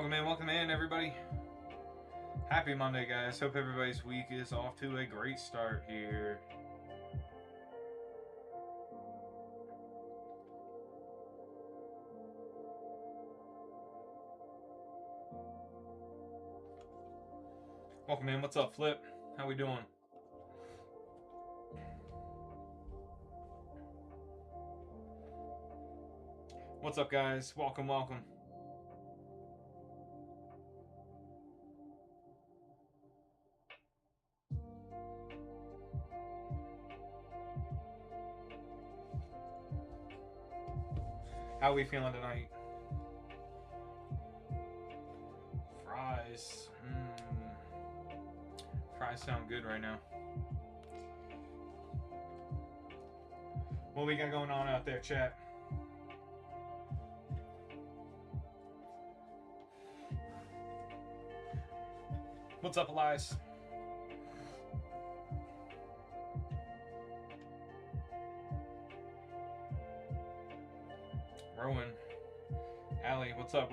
Welcome in, everybody. Happy Monday, guys. Hope everybody's week is off to a great start here. Welcome in. What's up, Flip? How we doing? What's up, guys? Welcome. How we feeling tonight? Fries. Fries sound good right now. What we got going on out there, chat? What's up, Elias? Rowan. Allie, what's up?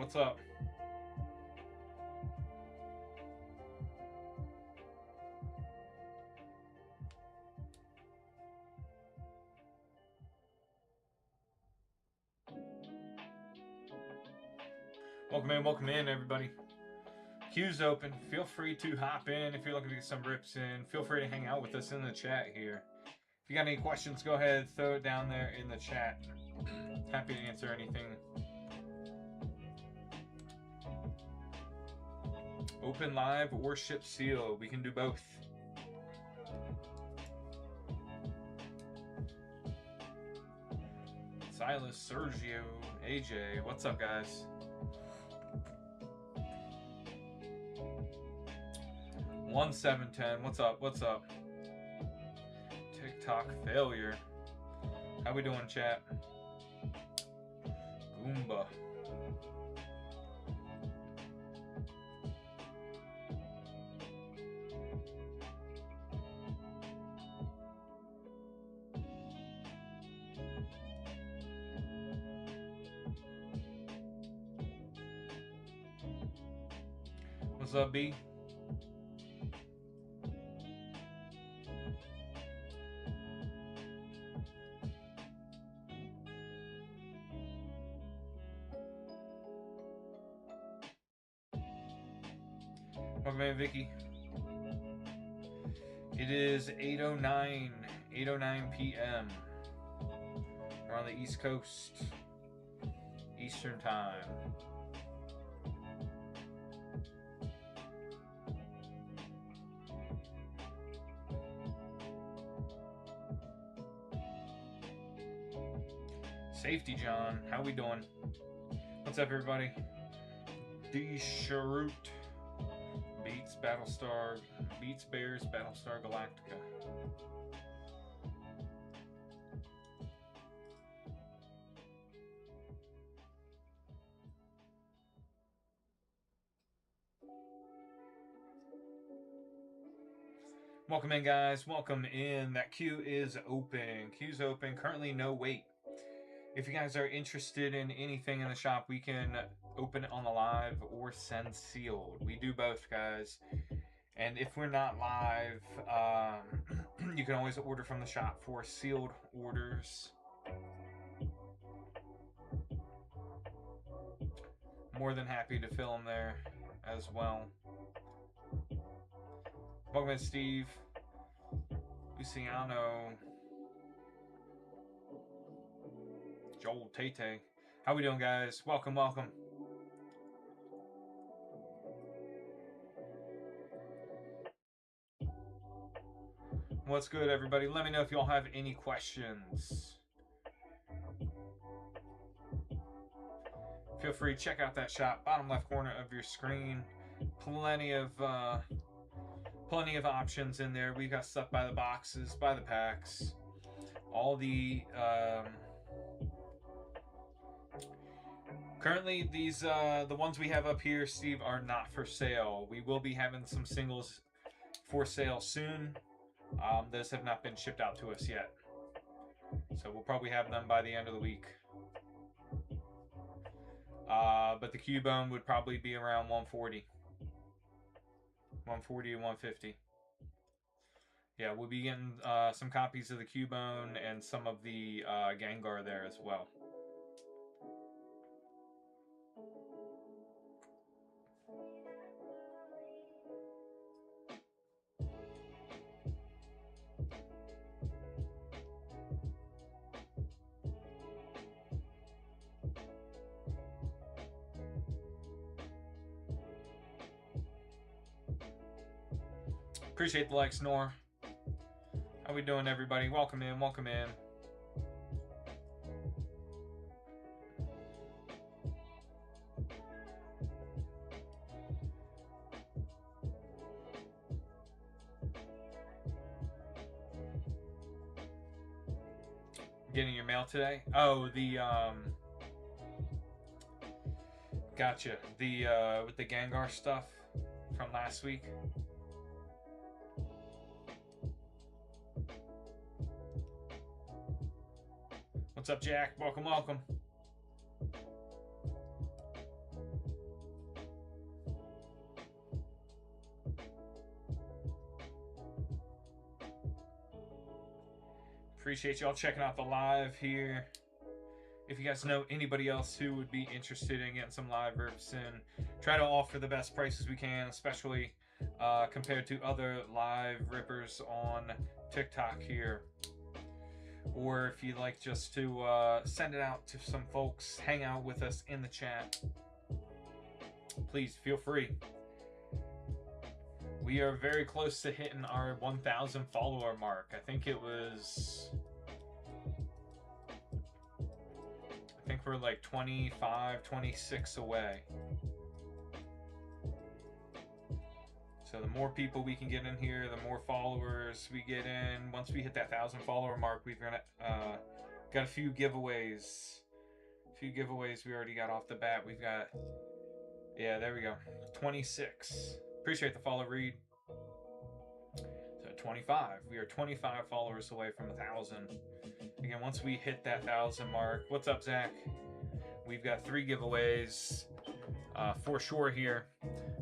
Welcome in, everybody. Queue's open. Feel free to hop in if you're looking to get some rips in. Feel free to hang out with us in the chat here. If you got any questions, go ahead, throw it down there in the chat. Happy to answer anything. Open live or ship seal. We can do both. Silas, Sergio, AJ. What's up, guys? 1710. What's up? TikTok failure. How we doing, chat? Goomba. What's up, B? Welcome in, Vicky. It is 8:09 p.m. We're on the East Coast, Eastern Time. Safety John, how we doing? What's up, everybody? D. Sharut beats Bears Battlestar Galactica. Welcome in, guys. Welcome in. That queue is open. Queue's open. Currently no wait. If you guys are interested in anything in the shop, we can open it on the live or send sealed. We do both, guys. And if we're not live, you can always order from the shop for sealed orders. More than happy to fill them there as well. Welcome in, Steve. Luciano. Joel Tate. How we doing, guys? Welcome. What's good, everybody? Let me know if y'all have any questions. Feel free to check out that shop, bottom left corner of your screen. Plenty of options in there. We got stuff by the boxes, by the packs. All the currently these the ones we have up here, Steve, are not for sale. We will be having some singles for sale soon. Those have not been shipped out to us yet, so we'll probably have them by the end of the week. But the Cubone would probably be around 140. 140 to 150. Yeah, we'll be getting some copies of the Cubone and some of the Gengar there as well. Appreciate the likes, Nor. How we doing, everybody? Welcome in, welcome in. Getting your mail today? Oh, the gotcha. The with the Gengar stuff from last week. What's up, Jack? Welcome, welcome. Appreciate y'all checking out the live here. If you guys know anybody else who would be interested in getting some live rips in, try to offer the best prices we can, especially compared to other live rippers on TikTok here. Or if you'd like just to send it out to some folks, hang out with us in the chat, please feel free. We are very close to hitting our 1,000 follower mark. I think we're like 25, 26 away. So the more people we can get in here, the more followers we get in. Once we hit that 1,000 follower mark, we've got a few giveaways. We already got off the bat. We've got, yeah, there we go, 26. Appreciate the follow, Reed. So 25. We are 25 followers away from 1,000. Again, once we hit that 1,000 mark, what's up, Zach? We've got 3 giveaways for sure here.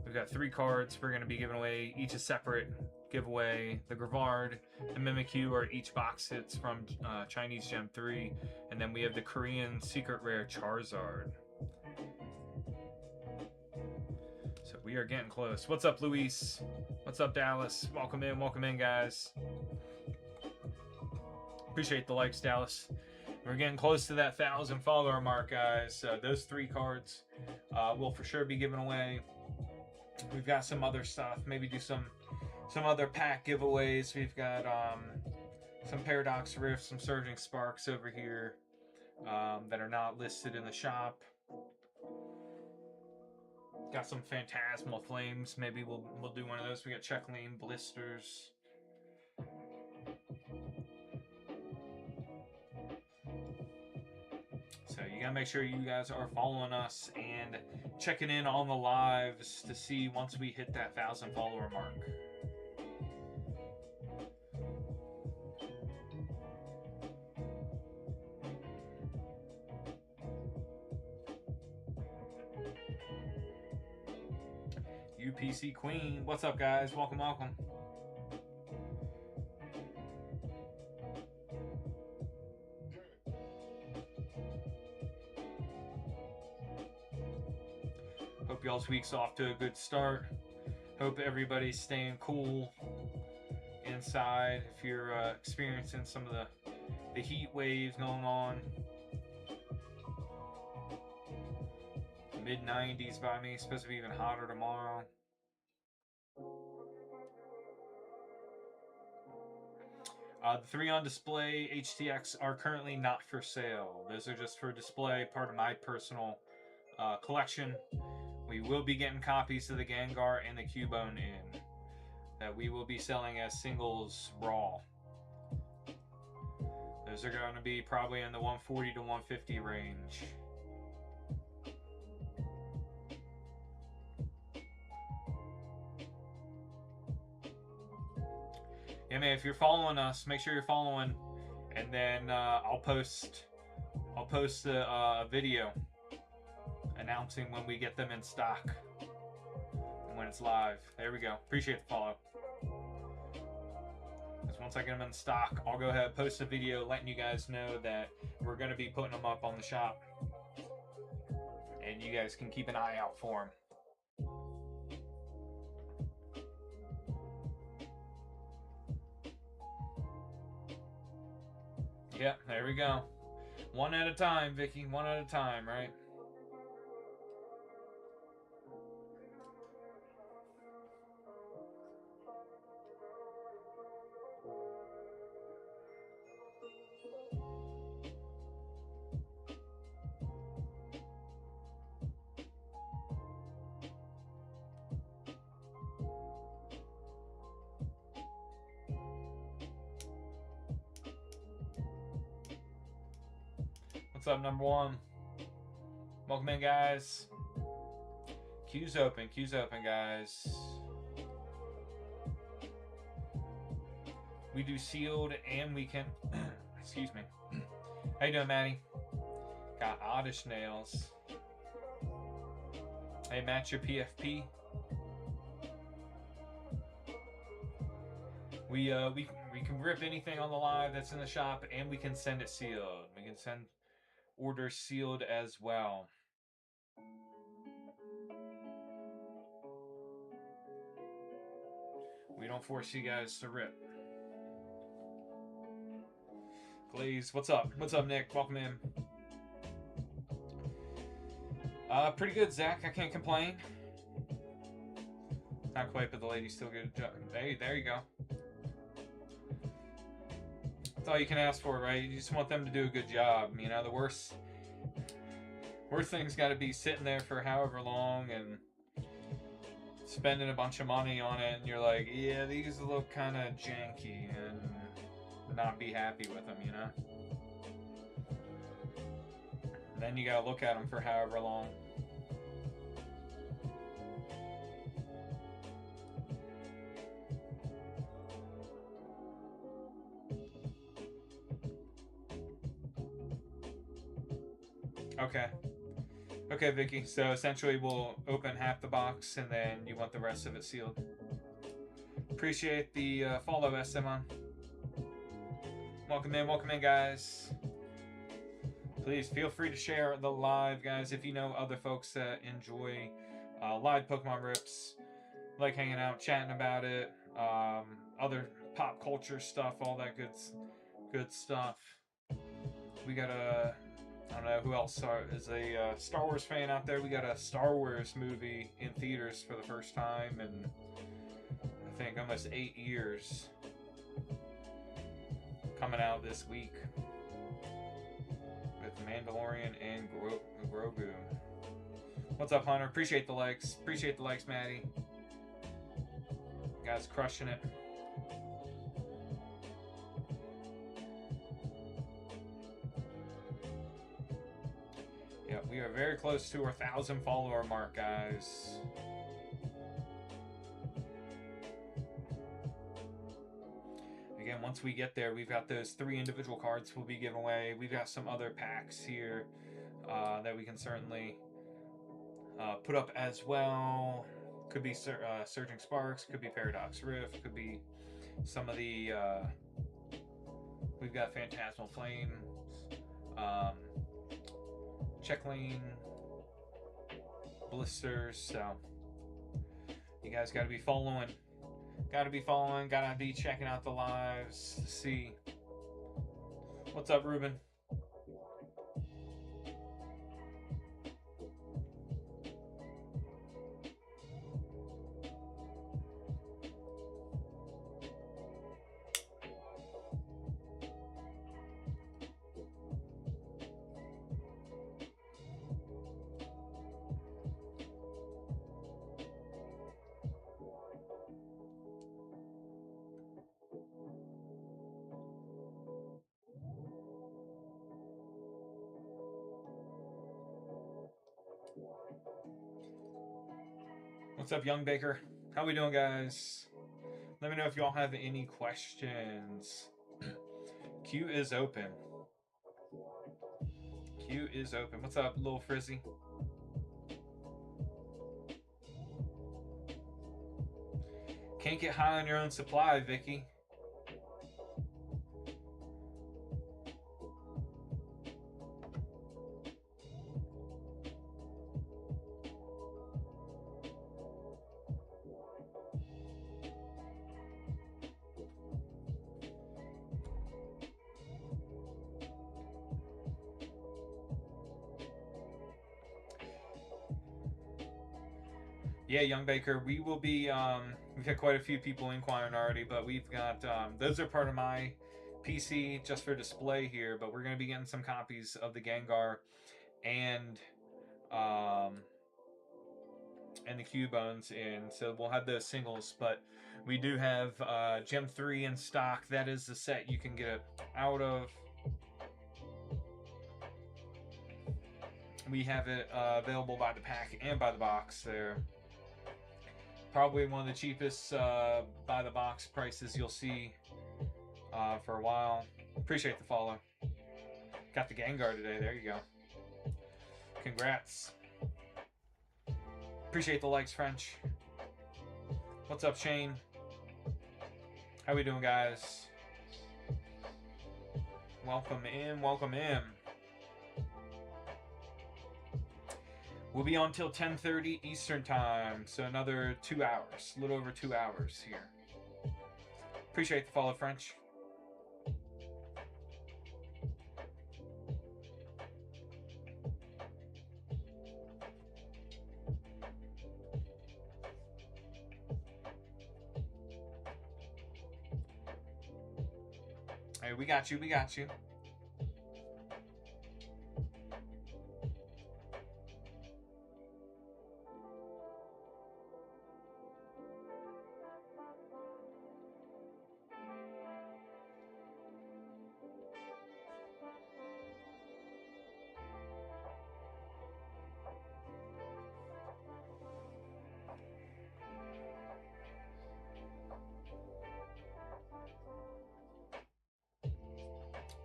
We've got 3 cards we're going to be giving away, each a separate giveaway. The Grivard and Mimikyu are each box hits from Chinese Gem 3. And then we have the Korean Secret Rare Charizard. So we are getting close. What's up, Luis? What's up, Dallas? Welcome in, guys. Appreciate the likes, Dallas. We're getting close to that 1,000 follower mark, guys. Those 3 cards will for sure be given away. We've got some other stuff. Maybe do some other pack giveaways. We've got some Paradox Rifts, some Surging Sparks over here that are not listed in the shop. Got some Phantasmal Flames. Maybe we'll do one of those. We got Checkling Blisters. So you gotta make sure you guys are following us and checking in on the lives to see once we hit that 1,000 follower mark. UPC Queen, what's up, guys? Welcome, welcome. Hope y'all's week's off to a good start. Hope everybody's staying cool inside. If you're experiencing some of the heat waves going on. Mid-90s by me, supposed to be even hotter tomorrow. The 3 on display HTX are currently not for sale. Those are just for display, part of my personal collection. We will be getting copies of the Gengar and the Cubone in that we will be selling as singles raw. Those are going to be probably in the 140 to 150 range. Yeah, man, if you're following us, make sure you're following, and then I'll post a video announcing when we get them in stock and when it's live. There we go. Appreciate the follow. Because once I get them in stock, I'll go ahead and post a video letting you guys know that we're going to be putting them up on the shop. And you guys can keep an eye out for them. Yep, there we go. One at a time, Vicky. One at a time, right? What's up, number one? Welcome in, guys. Queue's open, guys. We do sealed and we can, excuse me. How you doing, Maddie? Got oddish nails. Hey, match your PFP. We can rip anything on the live that's in the shop, and we can send it sealed. We can send orders sealed as well. We don't force you guys to rip. Glaze, what's up? What's up, Nick? Welcome in. Pretty good, Zach. I can't complain. Not quite, but the ladies still get a job. Hey, there you go. That's all you can ask for, right? You just want them to do a good job. You know, the worst thing's got to be sitting there for however long and spending a bunch of money on it, and you're like, yeah, these look kind of janky, and not be happy with them, you know? And then you gotta look at them for however long. Okay, Vicky. So essentially we'll open half the box and then you want the rest of it sealed. Appreciate the follow, Esteban. Welcome in, guys. Please feel free to share the live, guys, if you know other folks that enjoy live Pokemon rips, like hanging out, chatting about it, other pop culture stuff, all that good stuff. We got a... I don't know who else is a Star Wars fan out there. We got a Star Wars movie in theaters for the first time in, I think, almost 8 years. Coming out this week with Mandalorian and Grogu. What's up, Hunter? Appreciate the likes. Appreciate the likes, Maddie. You guys crushing it. Yeah, we are very close to our 1,000 follower mark, guys. Again, once we get there, we've got those 3 individual cards we'll be giving away. We've got some other packs here that we can certainly put up as well. Could be Surging Sparks, could be Paradox Rift, could be some of the... we've got Phantasmal Flame. Check lane, blisters, so you guys got to be following, gotta be checking out the lives to see. What's up, Ruben? What's up, Young Baker? How we doing, guys? Let me know if y'all have any questions. Queue is open. Queue is open. What's up, Little Frizzy? Can't get high on your own supply, Vicky. Yeah, Young Baker, we will be, we've had quite a few people inquiring already, but we've got, those are part of my PC just for display here, but we're going to be getting some copies of the Gengar and, and the Cubones in, so we'll have those singles, but we do have, Gem 3 in stock. That is the set you can get it out of. We have it available by the pack and by the box there. Probably one of the cheapest by the box prices you'll see for a while. Appreciate the follow. Got the Gengar today. There you go. Congrats. Appreciate the likes, French. What's up, Shane? How we doing, guys? Welcome in. Welcome in. We'll be on till 10:30 Eastern time, so another 2 hours, a little over 2 hours here. Appreciate the follow, French. Hey, we got you, we got you.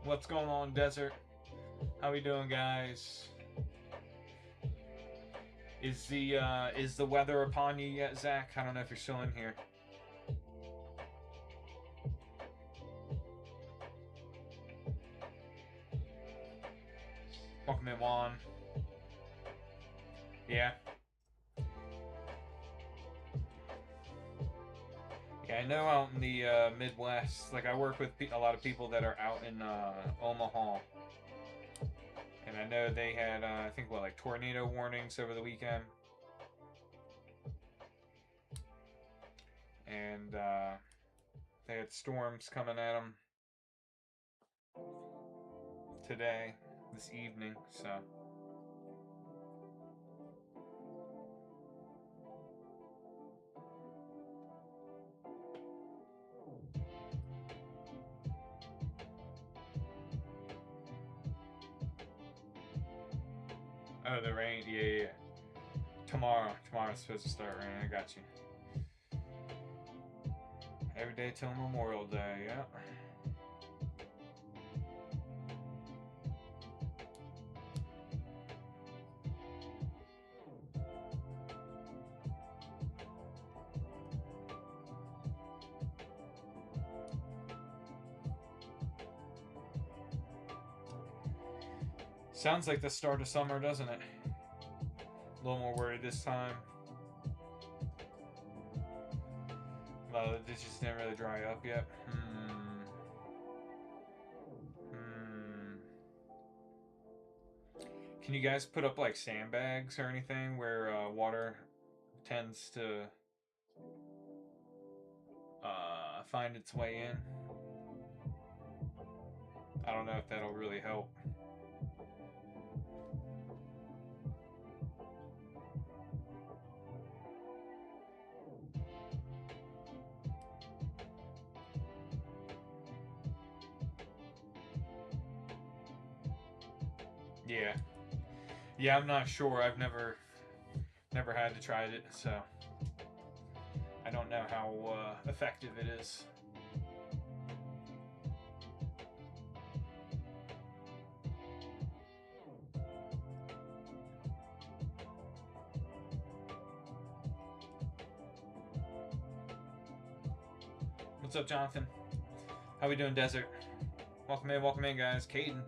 What's going on, Desert? How we doing, guys? Is the weather upon you yet, Zach? I don't know if you're still in here. Welcome in, Juan. Yeah. Yeah, I know out in the Midwest, like I work with a lot of people that are out in Omaha. And I know they had, I think, what, like tornado warnings over the weekend. And they had storms coming at them today, this evening, so. Oh, the rain, yeah. Tomorrow's supposed to start raining, I got you. Every day till Memorial Day, yeah. Sounds like the start of summer, doesn't it? A little more worried this time. Well, the ditches didn't really dry up yet. Can you guys put up like sandbags or anything where water tends to find its way in? I don't know if that'll really help. Yeah, I'm not sure. I've never had to try it, so I don't know how effective it is. What's up, Jonathan? How we doing, Desert? Welcome in, guys. Caden.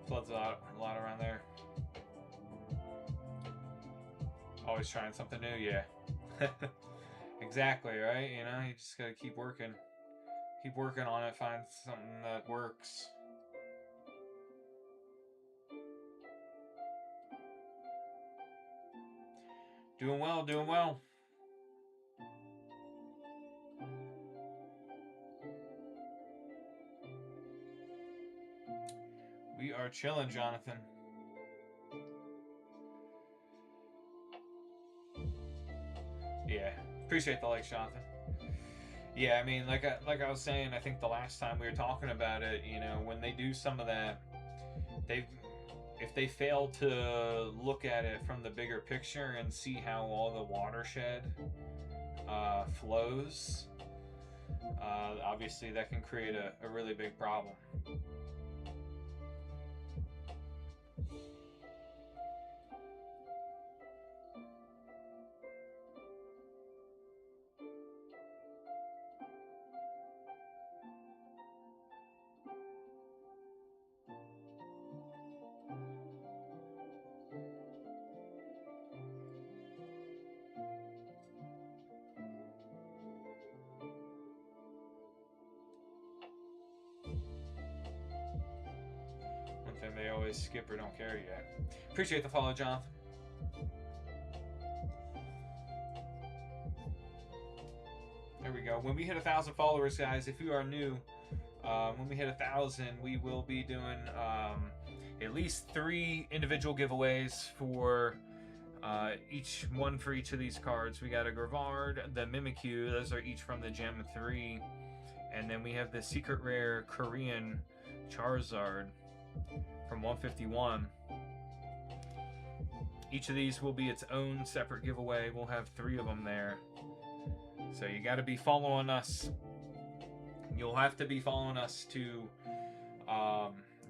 Floods a lot around there. Always trying something new, yeah. Exactly, right? You know, you just gotta keep working. Keep working on it, find something that works. Doing well, doing well. We are chilling, Jonathan. Yeah, appreciate the likes, Jonathan. Yeah, I mean, like I was saying, I think the last time we were talking about it, you know, when they do some of that, if they fail to look at it from the bigger picture and see how all the watershed flows, obviously that can create a really big problem. One thing they always skip or don't care yet. Appreciate the follow, Jonathan. There we go. When we hit 1,000 followers, guys, if you are new, when we hit 1,000, we will be doing at least 3 individual giveaways for each one for each of these cards. We got a Grevard, the Mimikyu, those are each from the Gem 3, and then we have the secret rare Korean Charizard from 151. Each of these will be its own separate giveaway. We'll have 3 of them there. So you got to be following us. You'll have to be following us to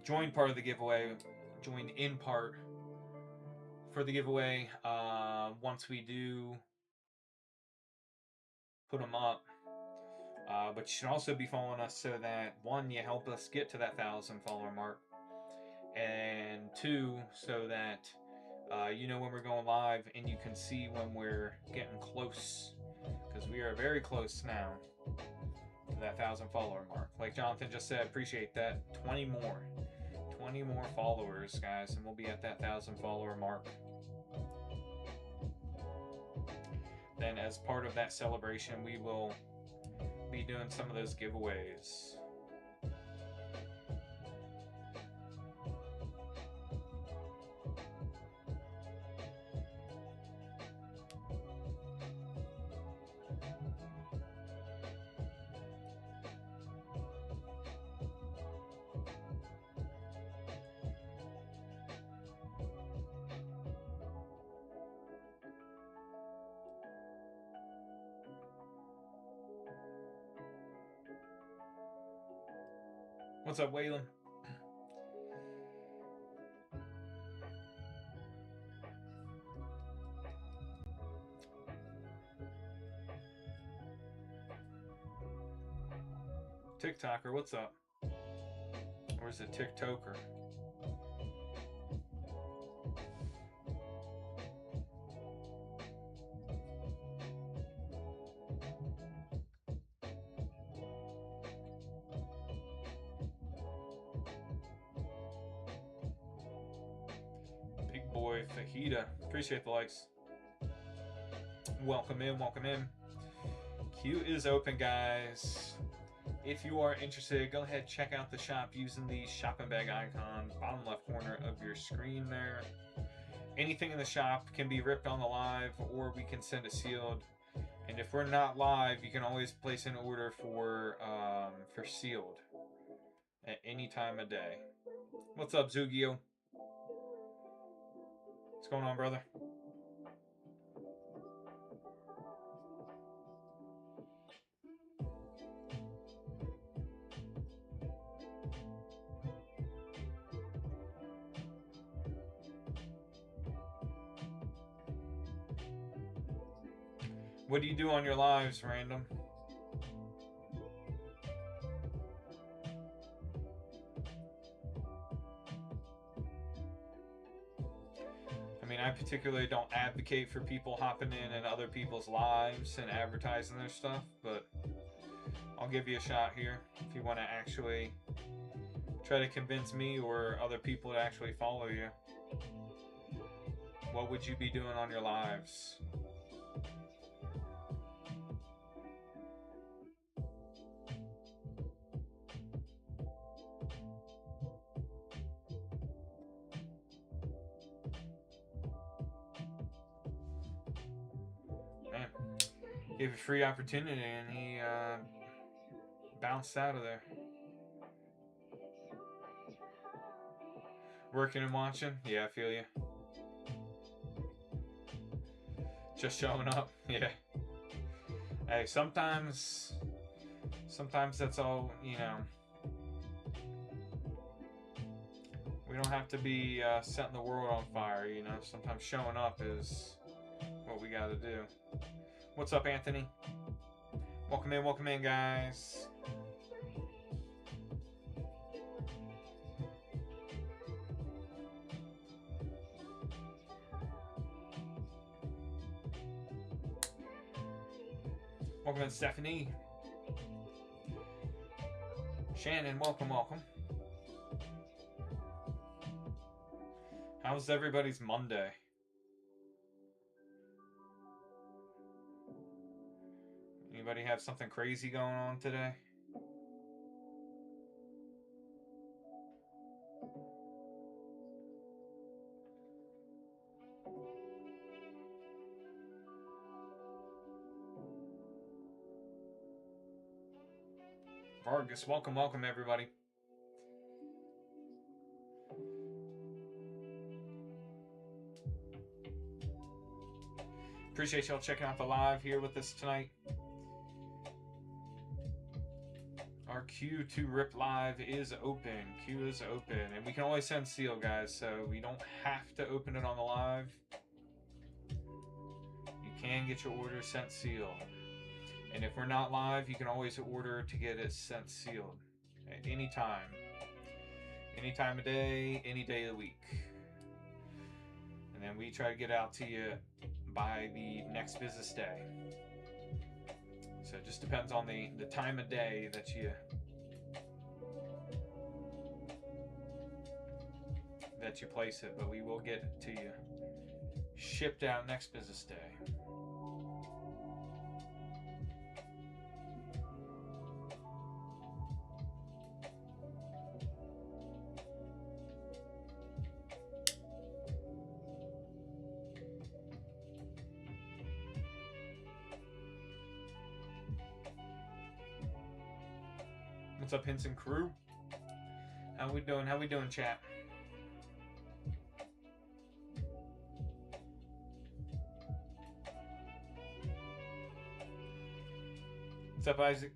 join part of the giveaway, join in part for the giveaway once we do put them up. But you should also be following us so that 1, you help us get to that 1,000 follower mark, and 2, so that you know when we're going live and you can see when we're getting close, because we are very close now to that 1,000 follower mark. Like Jonathan just said, appreciate that. 20 more followers, guys, and we'll be at that 1,000 follower mark. Then as part of that celebration, we will be doing some of those giveaways. What's up, Waylon? TikToker, what's up? Or is it TikToker? Big boy Fajita. Appreciate the likes. Welcome in, welcome in. Queue is open, guys. If you are interested, go ahead, check out the shop using the shopping bag icon, bottom left corner of your screen there. Anything in the shop can be ripped on the live, or we can send it sealed. And if we're not live, you can always place an order for sealed at any time of day. What's up, Zugio? What's going on, brother? What do you do on your lives, Random? mean, I particularly don't advocate for people hopping in other people's lives and advertising their stuff, but I'll give you a shot here if you want to actually try to convince me or other people to actually follow you. What would you be doing on your lives? Man, gave a free opportunity and he bounced out of there. Working and watching? Yeah, I feel you. Just showing up? Yeah. Hey, sometimes that's all, you know. We don't have to be setting the world on fire, you know. Sometimes showing up is what we gotta do. What's up, Anthony? Welcome in, guys. Welcome in, Stephanie. Shannon, welcome. How's everybody's Monday? Anybody have something crazy going on today? Vargas, welcome everybody. Appreciate y'all checking out the live here with us tonight. Our Q2 Rip Live is open. Q is open. And we can always send seal, guys, so we don't have to open it on the live. You can get your order sent sealed. And if we're not live, you can always order to get it sent sealed at any time. Any time of day, any day of the week. And then we try to get out to you by the next business day. So it just depends on the time of day that you place it, but we will get it to you shipped out next business day. What's up, Henson crew? How we doing, chat? What's up, Isaac?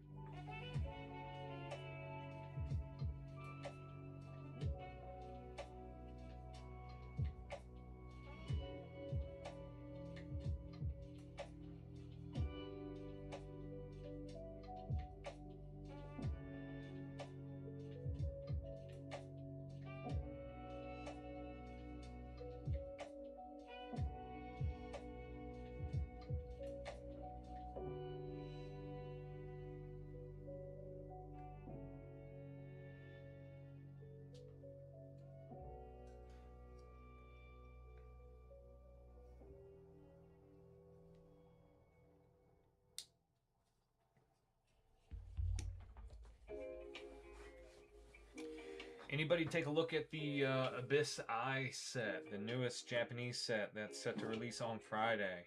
Anybody take a look at the Abyss Eye set, the newest Japanese set that's set to release on Friday?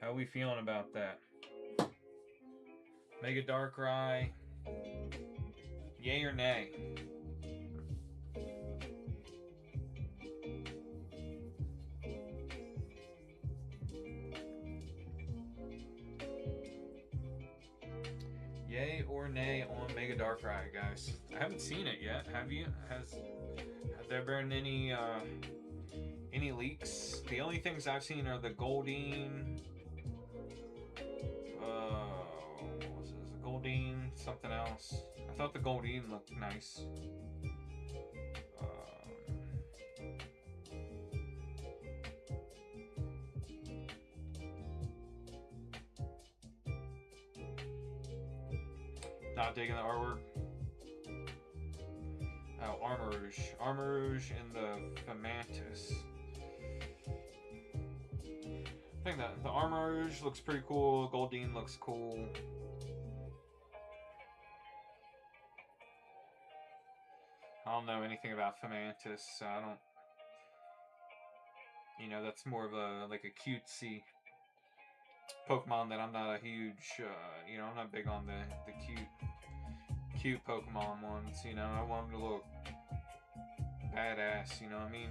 How are we feeling about that? Mega Darkrai, yay or nay? Yay or nay on Mega Darkrai, guys? I haven't seen it yet. Have you? Has there been any leaks? The only things I've seen are the Goldeen. What was this? The Goldeen, something else. I thought the Goldeen looked nice. Not digging the artwork. Oh, Armourouge. Armourouge and the Fomantis. I think that the Armourouge looks pretty cool. Goldeen looks cool. I don't know anything about Fomantis, so I don't. You know, that's more of a like a cutesy Pokemon that I'm not a huge. You know, I'm not big on the cute Pokemon ones. You know, I want them to look badass. You know what I mean?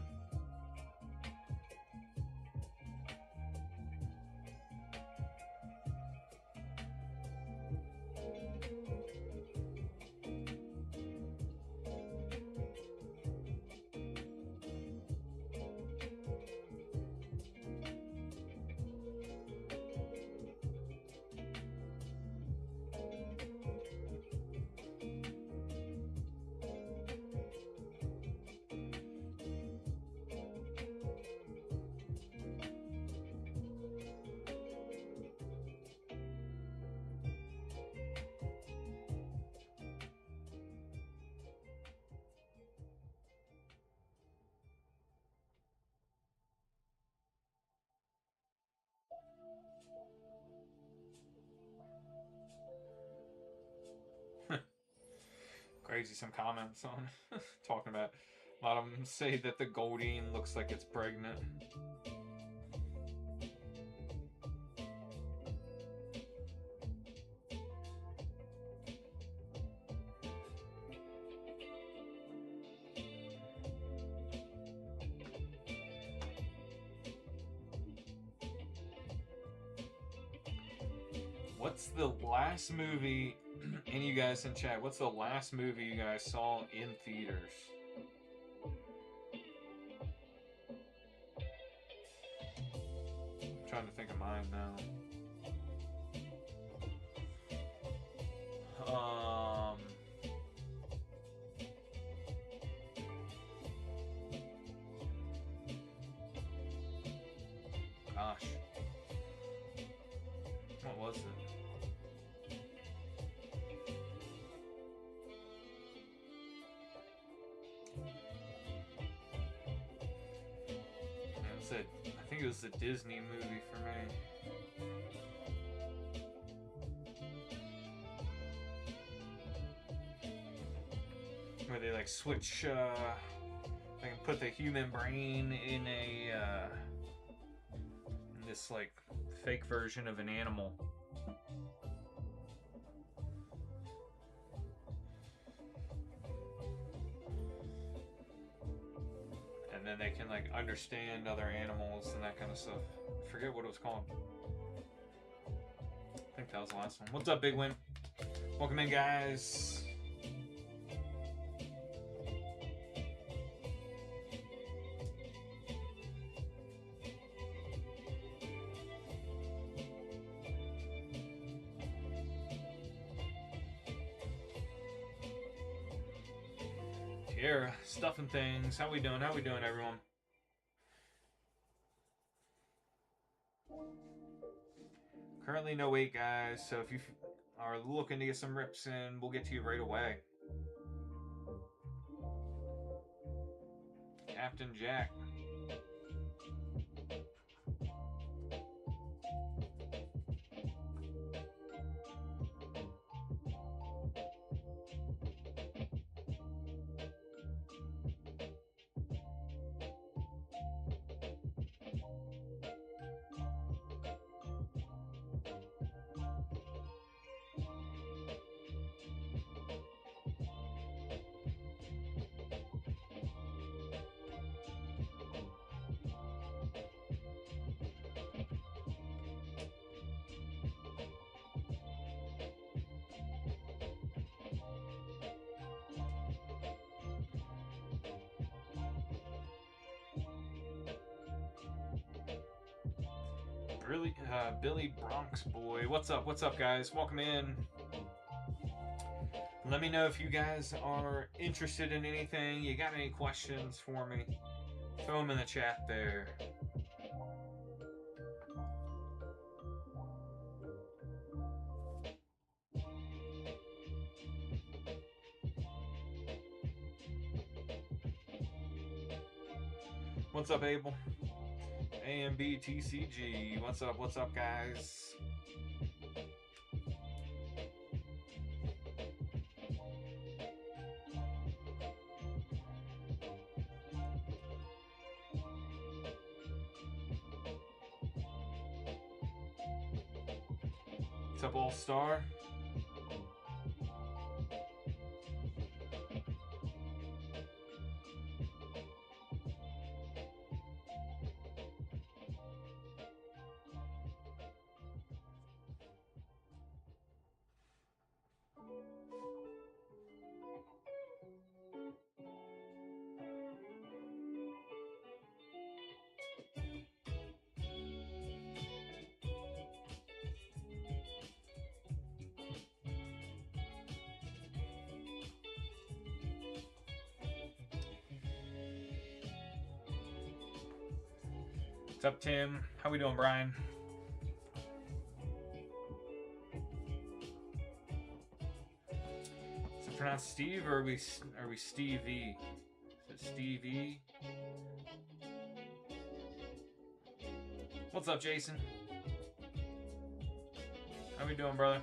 Crazy, some comments on talking about. A lot of them say that the Goldeen looks like it's pregnant. What's the last movie, and you guys in chat, what's the last movie you guys saw in theaters? I'm trying to think of mine now. Gosh. What was it? I think it was the Disney movie for me. Where they like switch, they can put the human brain in a, in this like fake version of an animal. And then they can like understand other animals and that kind of stuff. I forget what it was called. I think that was the last one. What's up, Big Win? Welcome in, guys. Here, stuffing things. How we doing? How we doing, everyone? Currently no wait, guys. So if you are looking to get some rips in, we'll get to you right away. Captain Jack. Really, Billy Bronx boy. What's up? What's up, guys? Welcome in. Let me know if you guys are interested in anything. You got any questions for me? Throw them in the chat there. What's up, Abel? AMBTCG. What's up? What's up, guys? What's up, All Star? What's up, Tim? How we doing, Brian? Is it pronounced Steve or are we Stevie? Is it Stevie? What's up, Jason? How we doing, brother?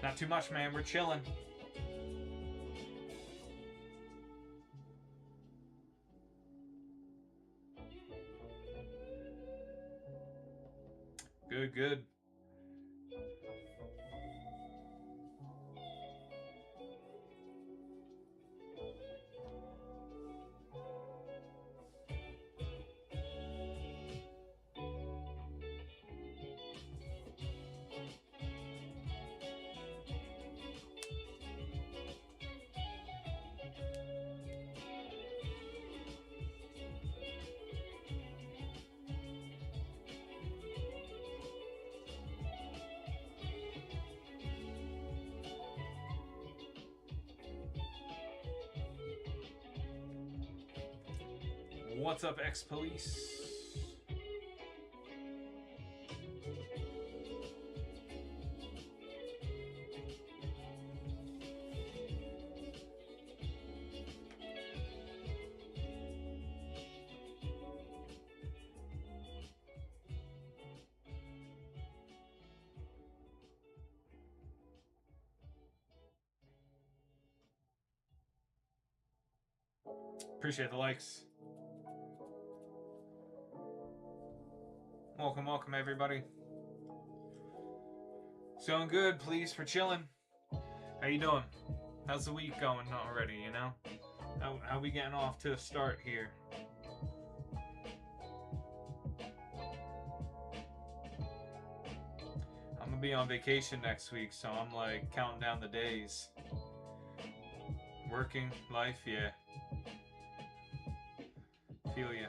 Not too much, man. We're chilling. Good, good. What's up, ex-police? Appreciate the likes. Welcome, welcome, everybody. Going good, please, for chilling. How you doing? How's the week going already, you know? How we getting off to a start here? I'm gonna be on vacation next week, so I'm like counting down the days. Working, life, yeah. Feel ya.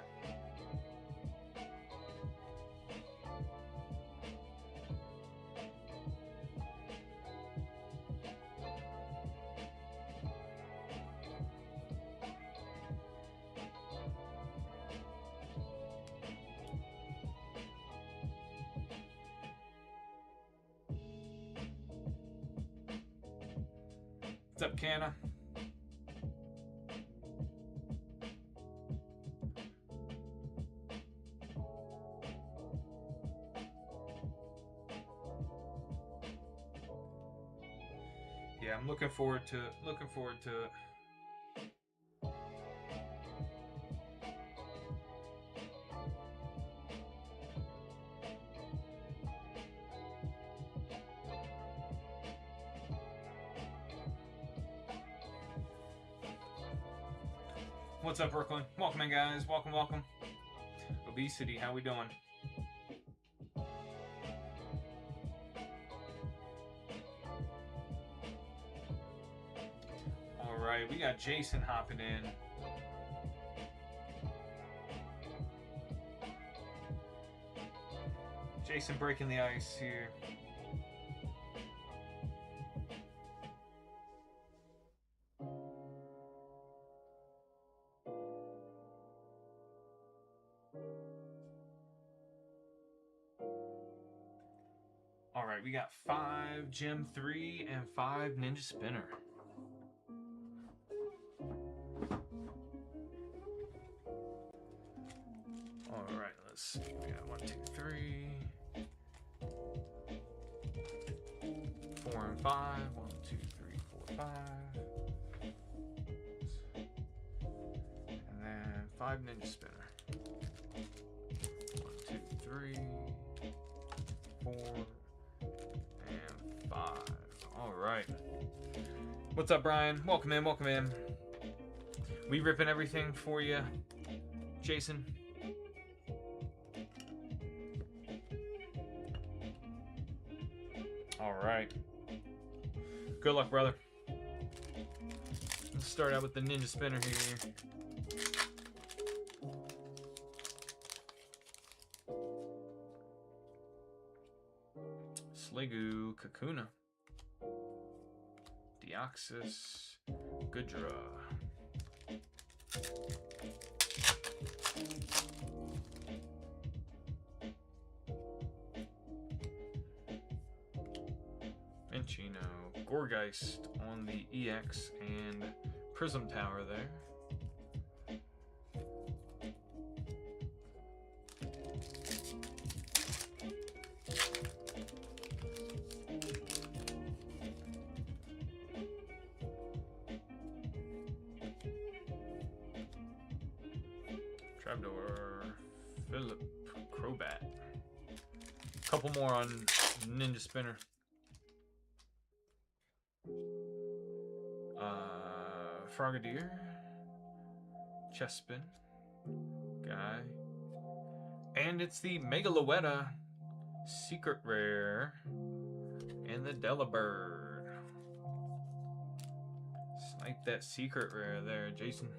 What's up, Canna? Yeah, I'm looking forward to it. What's up, Brooklyn? Welcome in, guys. Welcome, welcome. Obesity, how we doing? All right, we got Jason hopping in. Jason breaking the ice here. All right, we got 5 Gem 3 and 5 Ninja Spinner. let's see. We got 1, 2, 3, 4 and 5. 1, 2, 3, 4, 5. And then 5 ninja spinner. 1, 2, 3, 4, and 5. All right. What's up, Brian? Welcome in, welcome in. We ripping everything for you, Jason. All right. Good luck, brother. Let's start out with the ninja spinner here. Sliggoo, Kakuna, Deoxys, Goodra. Minchino, Gorgeist on the EX and Prism Tower there. Trapdoor, Philip, Crobat. Couple more on Ninja Spinner. Frogadier, Chespin, Guy, and it's the Megalowetta Secret Rare and the Delibird. Snipe that Secret Rare there, Jason.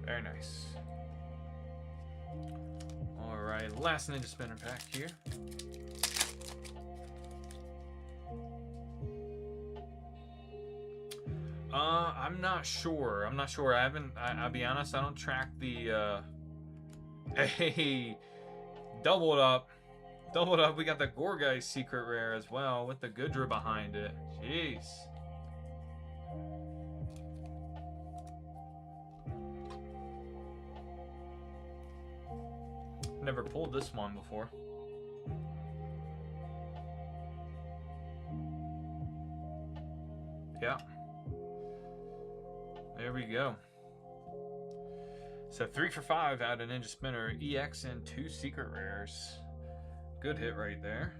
Very nice. Alright, last Ninja Spinner pack here. I'm not sure. I'll be honest, I don't track the, hey, doubled up. We got the Gorgeist Secret Rare as well with the Goodra behind it. Jeez. Never pulled this one before. Yeah. There we go. So 3 for 5 out of Ninja Spinner, EX and 2 Secret Rares. Good hit right there.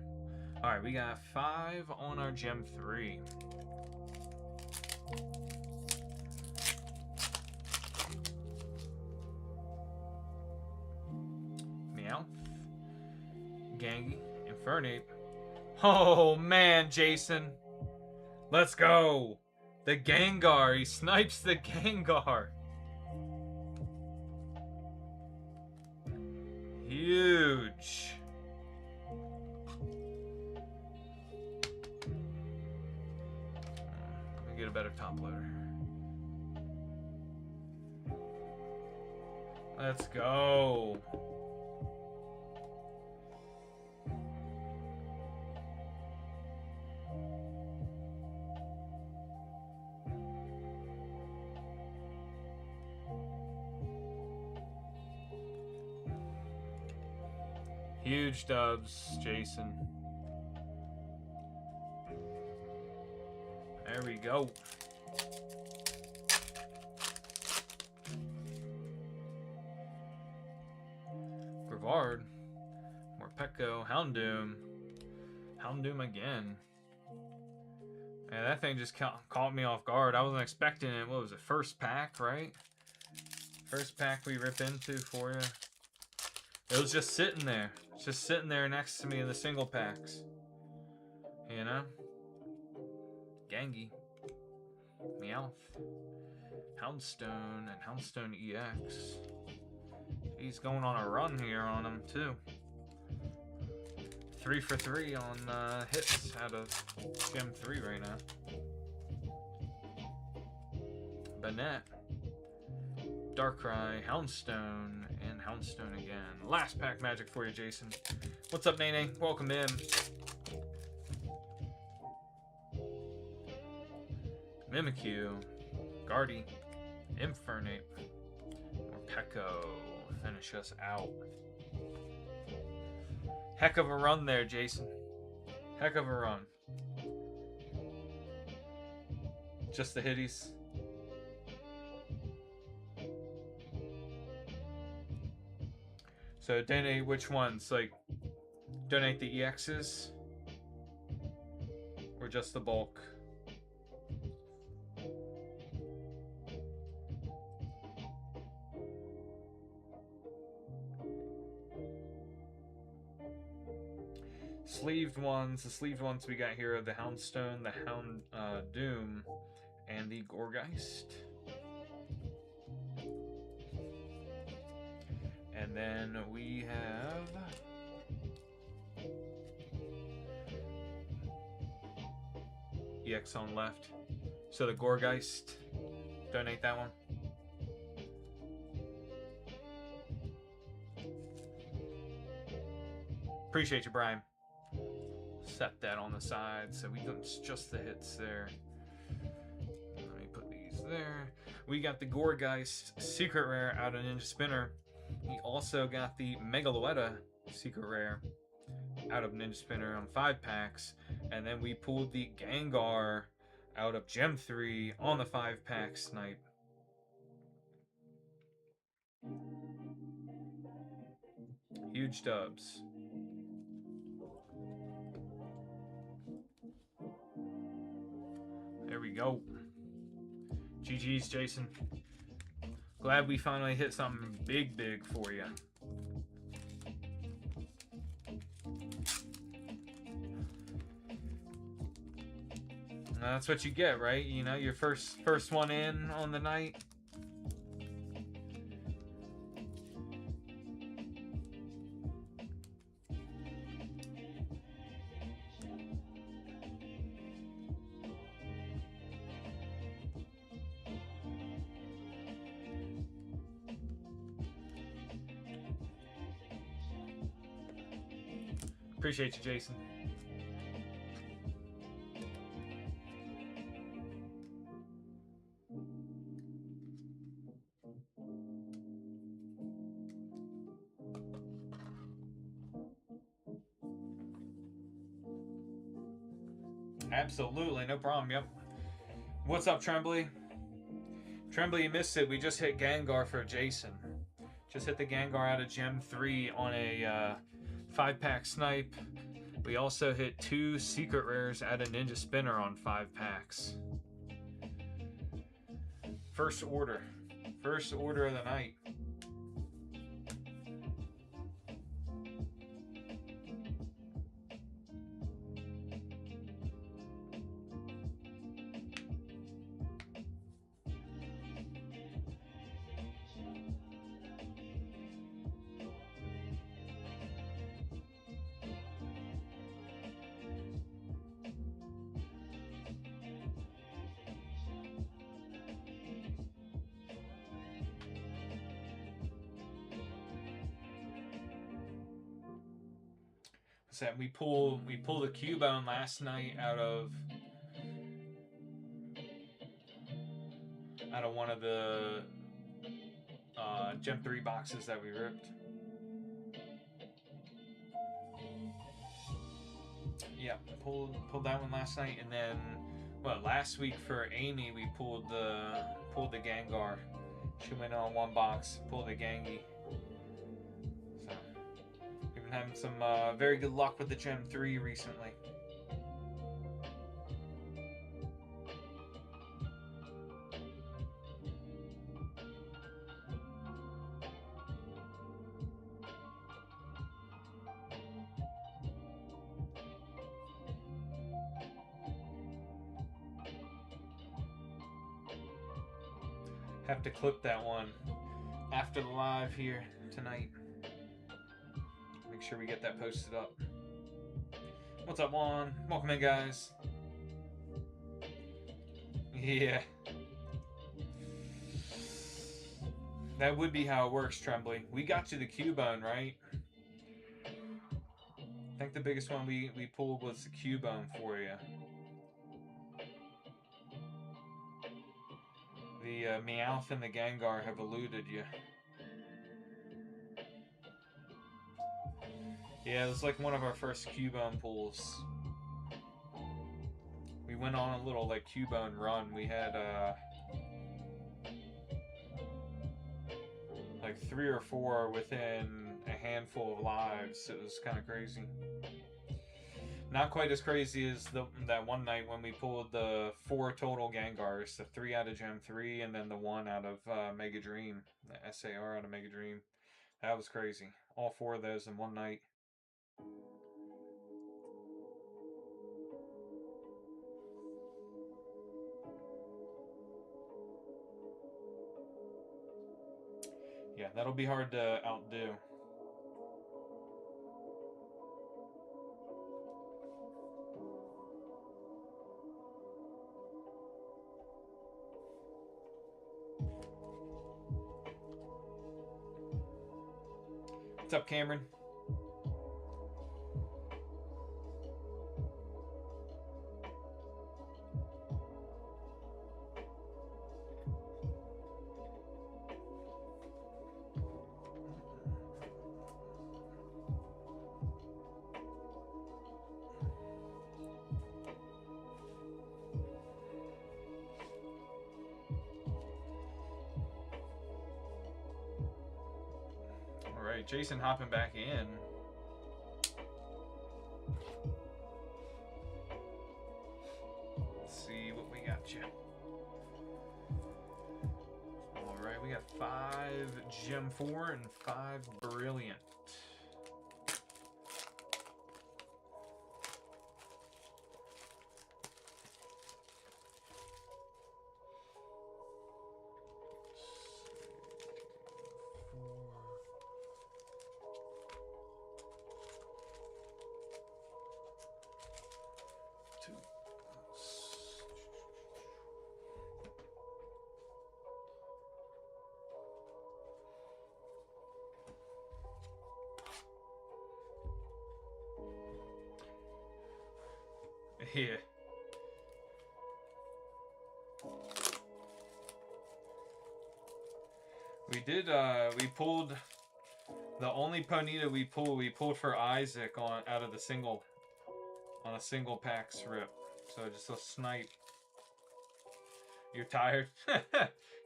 All right, we got 5 on our Gem 3. Meowth, Gengi, Infernape. Oh man, Jason. Let's go. The Gengar. He snipes the Gengar. Huge. Let me get a better top loader. Let's go. Huge dubs, Jason. There we go. Brevard, Morpeko, Houndoom. Houndoom again. Man, that thing just caught me off guard. I wasn't expecting it. What was it? First pack, right? First pack we rip into for you. It was just sitting there. Just sitting there next to me in the single packs. You know? Gengi. Meowth. Houndstone and Houndstone EX. He's going on a run here on him too. 3 for 3 on hits out of Gem 3 right now. Banette. Darkrai, Houndstone, and Houndstone again. Last pack magic for you, Jason. What's up, Nene? Welcome in. Mimikyu, Guardy, Infernape, Morpeko. Finish us out. Heck of a run there, Jason. Heck of a run. Just the hitties. So donate which ones? Like, donate the EXs? Or just the bulk? Sleeved ones. The sleeved ones we got here are the Houndstone, the Houndoom, and the Gourgeist. And then we have EX on left. So the Gourgeist, donate that one. Appreciate you, Brian. Set that on the side so we can just the hits there. Let me put these there. We got the Gourgeist secret rare out of Ninja Spinner. We also got the Megaluetta secret rare out of Ninja Spinner on 5 packs. And then we pulled the Gengar out of Gem 3 on the 5-pack snipe. Huge dubs. There we go. GG's, Jason. Glad we finally hit something big for you. That's what you get, right? You know, your first one in on the night. Appreciate you, Jason. Absolutely, no problem, yep. What's up, Trembly? Trembly, you missed it. We just hit Gengar for Jason. Just hit the Gengar out of Gem 3 on a 5-pack snipe. We also hit 2 secret rares out of Ninja Spinner on 5 packs. First order of the night. We pulled the Cubone last night out of one of the Gem 3 boxes that we ripped. Yeah, pulled that one last night, and then last week for Amy we pulled the Gengar. She went on 1 box, pulled the Gengi. So we've been having some very good luck with the Gem 3 recently. Have to clip that one after the live here tonight. Make sure we get that posted up. What's up, Juan? Welcome in, guys. Yeah. That would be how it works, Trembly. We got you the Cubone, right? I think the biggest one we pulled was the Cubone for you. The Meowth and the Gengar have eluded you. Yeah, it was like one of our first Cubone pulls. We went on a little like Cubone run. We had like 3 or 4 within a handful of lives. It was kind of crazy. Not quite as crazy as that one night when we pulled the 4 total Gengars, the 3 out of Gem 3, and then the 1 out of Mega Dream, the SAR out of Mega Dream. That was crazy. All 4 of those in one night. Yeah, that'll be hard to outdo. What's up, Cameron? Alright, Jason hopping back in. Let's see what we got you. Alright, we got 5 Gem 4 and 5 Brilliant. Yeah. We did, we pulled, the only Ponyta we pulled for Isaac out of the single, on a single packs rip. So just a snipe. You're tired?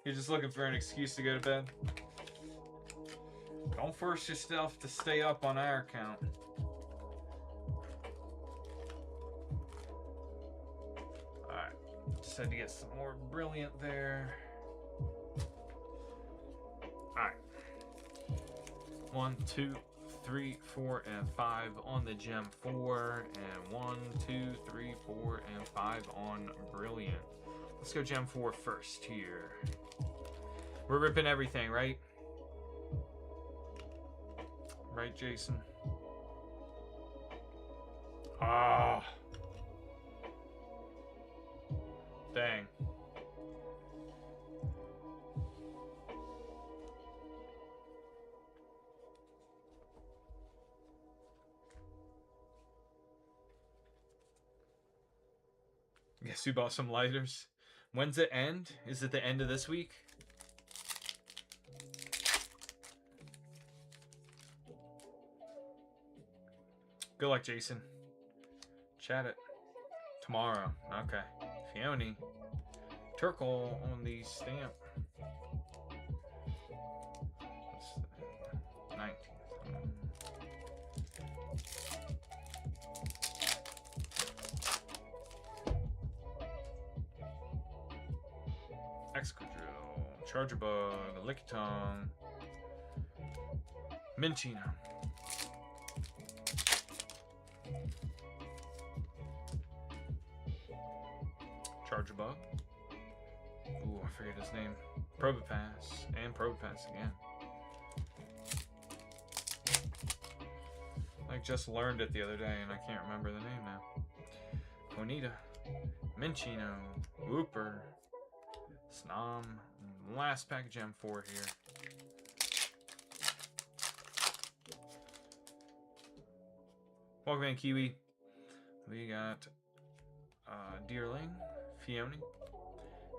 You're just looking for an excuse to go to bed? Don't force yourself to stay up on our account. Alright. Just had to get some more Brilliant there. Alright. 1, 2, 3, 4, and 5 on the Gem 4. And 1, 2, 3, 4, and 5 on Brilliant. Let's go Gem 4 first here. We're ripping everything, right? Right, Jason? Ah. Dang. Guess we bought some lighters. When's it end? Is it the end of this week? Good luck, Jason. Chat it. Tomorrow. Okay. Fiona. Turkle on the stamp. 19th. Excadrill, Charger Bug, Lickitung, Minchino. Charger Bug. Ooh, I forget his name. Probopass, and Probopass again. I just learned it the other day and I can't remember the name now. Ponyta, Minchino, Wooper, Snom, last pack of Gem 4 here. Welcome in, Kiwi. We got Deerling, Fiona,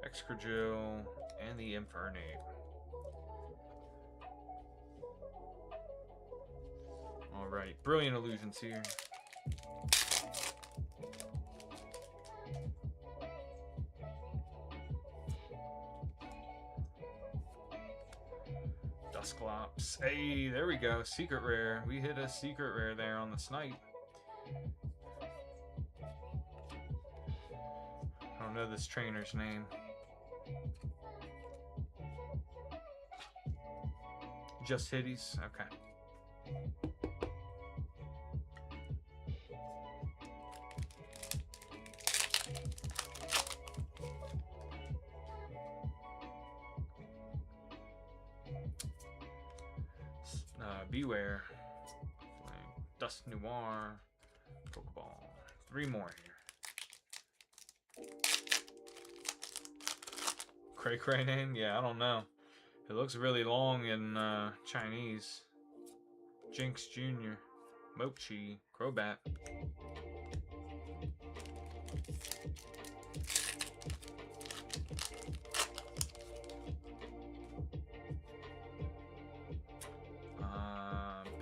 Excragil, and the Infernape. Alright, Brilliant Illusions here. Dusclops. Hey, there we go. Secret rare. We hit a secret rare there on the Snipe. I don't know this trainer's name. Just Hitties? Okay. Beware. Dust Noir. Pokeball. 3 more here. Cray name? Yeah, I don't know. It looks really long in Chinese. Jinx Jr. Mochi. Crobat.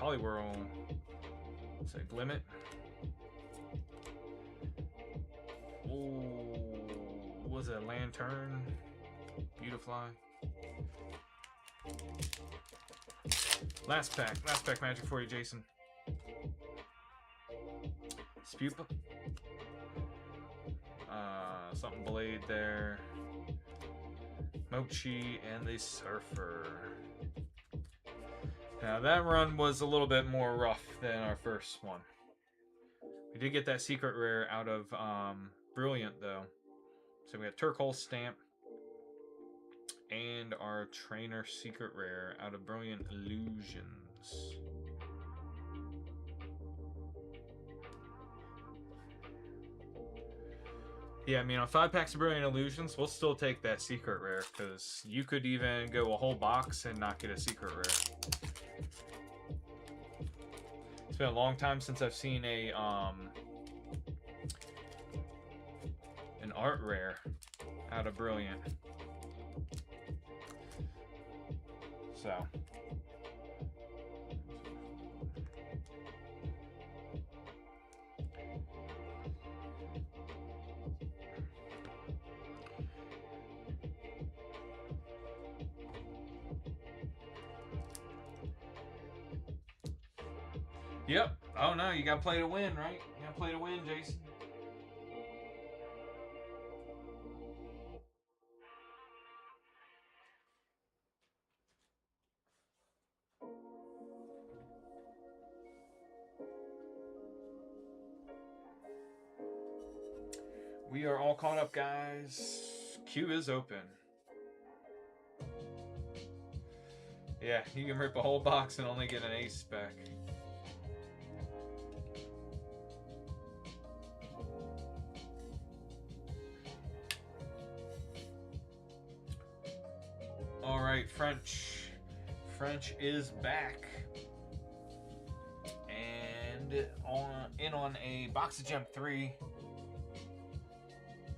Poliwhirl. Say Glimmet. Ooh, was it a Lantern? Beautifly. Last pack magic for you, Jason. Spupa. Something Blade there. Mochi and the Surfer. Now that run was a little bit more rough than our first one. We did get that secret rare out of Brilliant though. So we got Turquoise Stamp and our Trainer secret rare out of Brilliant Illusions. Yeah, I mean on 5 packs of Brilliant Illusions, we'll still take that secret rare because you could even go a whole box and not get a secret rare. It's been a long time since I've seen a an art rare out of Brilliant. So yep. Oh no, you gotta play to win, right? You gotta play to win, Jason. We are all caught up, guys. Queue is open. Yeah, you can rip a whole box and only get an ace back. All right, French. French is back. And on a box of Gem 3.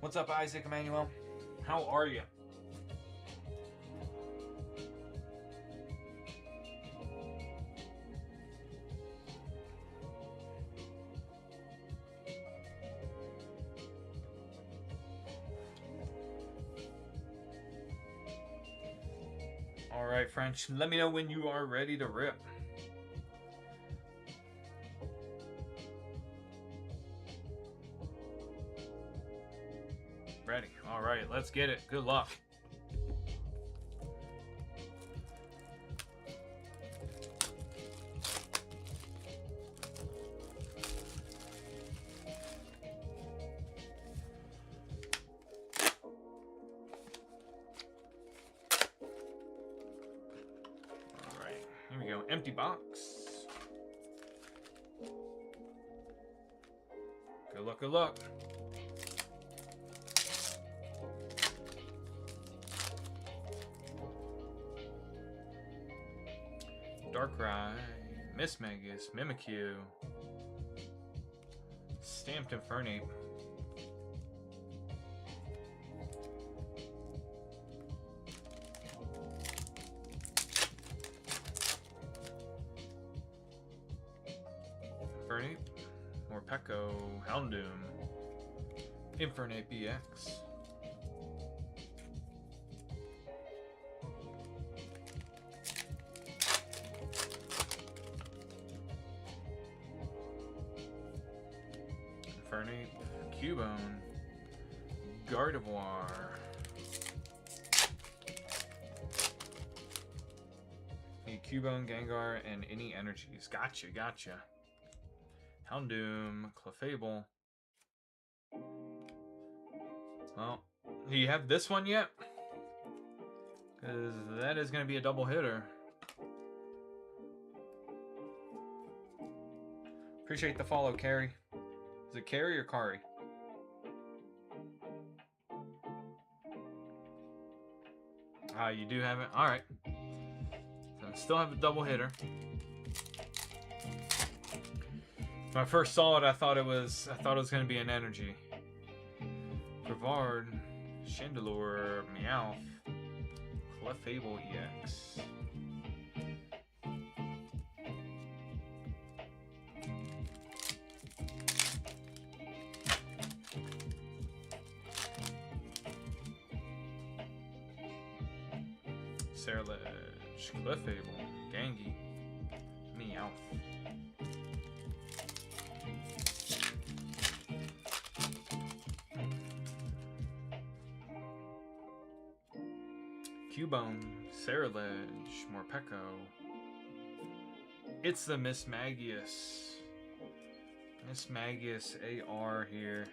What's up, Isaac Emmanuel? How are you? All right, French. Let me know when you are ready to rip. Ready. All right, let's get it. Good luck. All right, here we go. Empty box. Good luck, good luck. Darkrai, Mismagius, Mimikyu, Stamped Infernape, Morpeko, Houndoom, Infernape EX. Infernape, Cubone, Gardevoir. Cubone, Gengar, and any energies. Gotcha, gotcha. Houndoom, Clefable. Well, do you have this one yet? Because that is going to be a double hitter. Appreciate the follow, Carrie. Is it Carrie or Kari? You do have it? Alright. So I still have a double hitter. When I first saw it, I thought it was going to be an energy. Brevard, Chandelure, Meowth, Clefable EX. Ceruledge, Clefable, Gengi, Meowth. Cubone, Ceruledge, Morpeko. It's the Mismagius. Mismagius AR here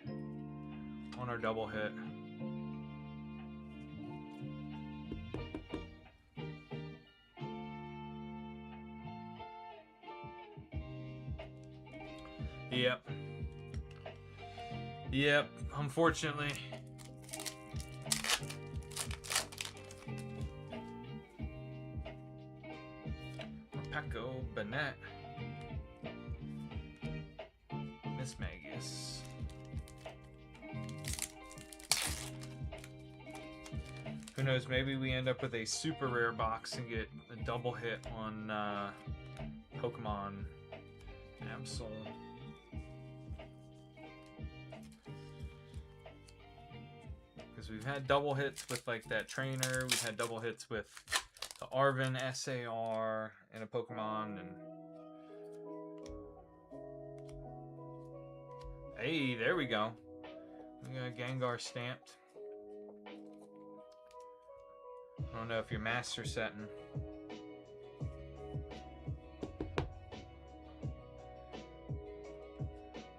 on our double hit. Yep, unfortunately. Morpeko, Banette, Mismagius. Who knows, maybe we end up with a super rare box and get a double hit on Pokemon Absol. Because we've had double hits with like that trainer, we've had double hits with the Arven SAR and a Pokemon, and hey, there we go. We got Gengar stamped. I don't know if you're master setting.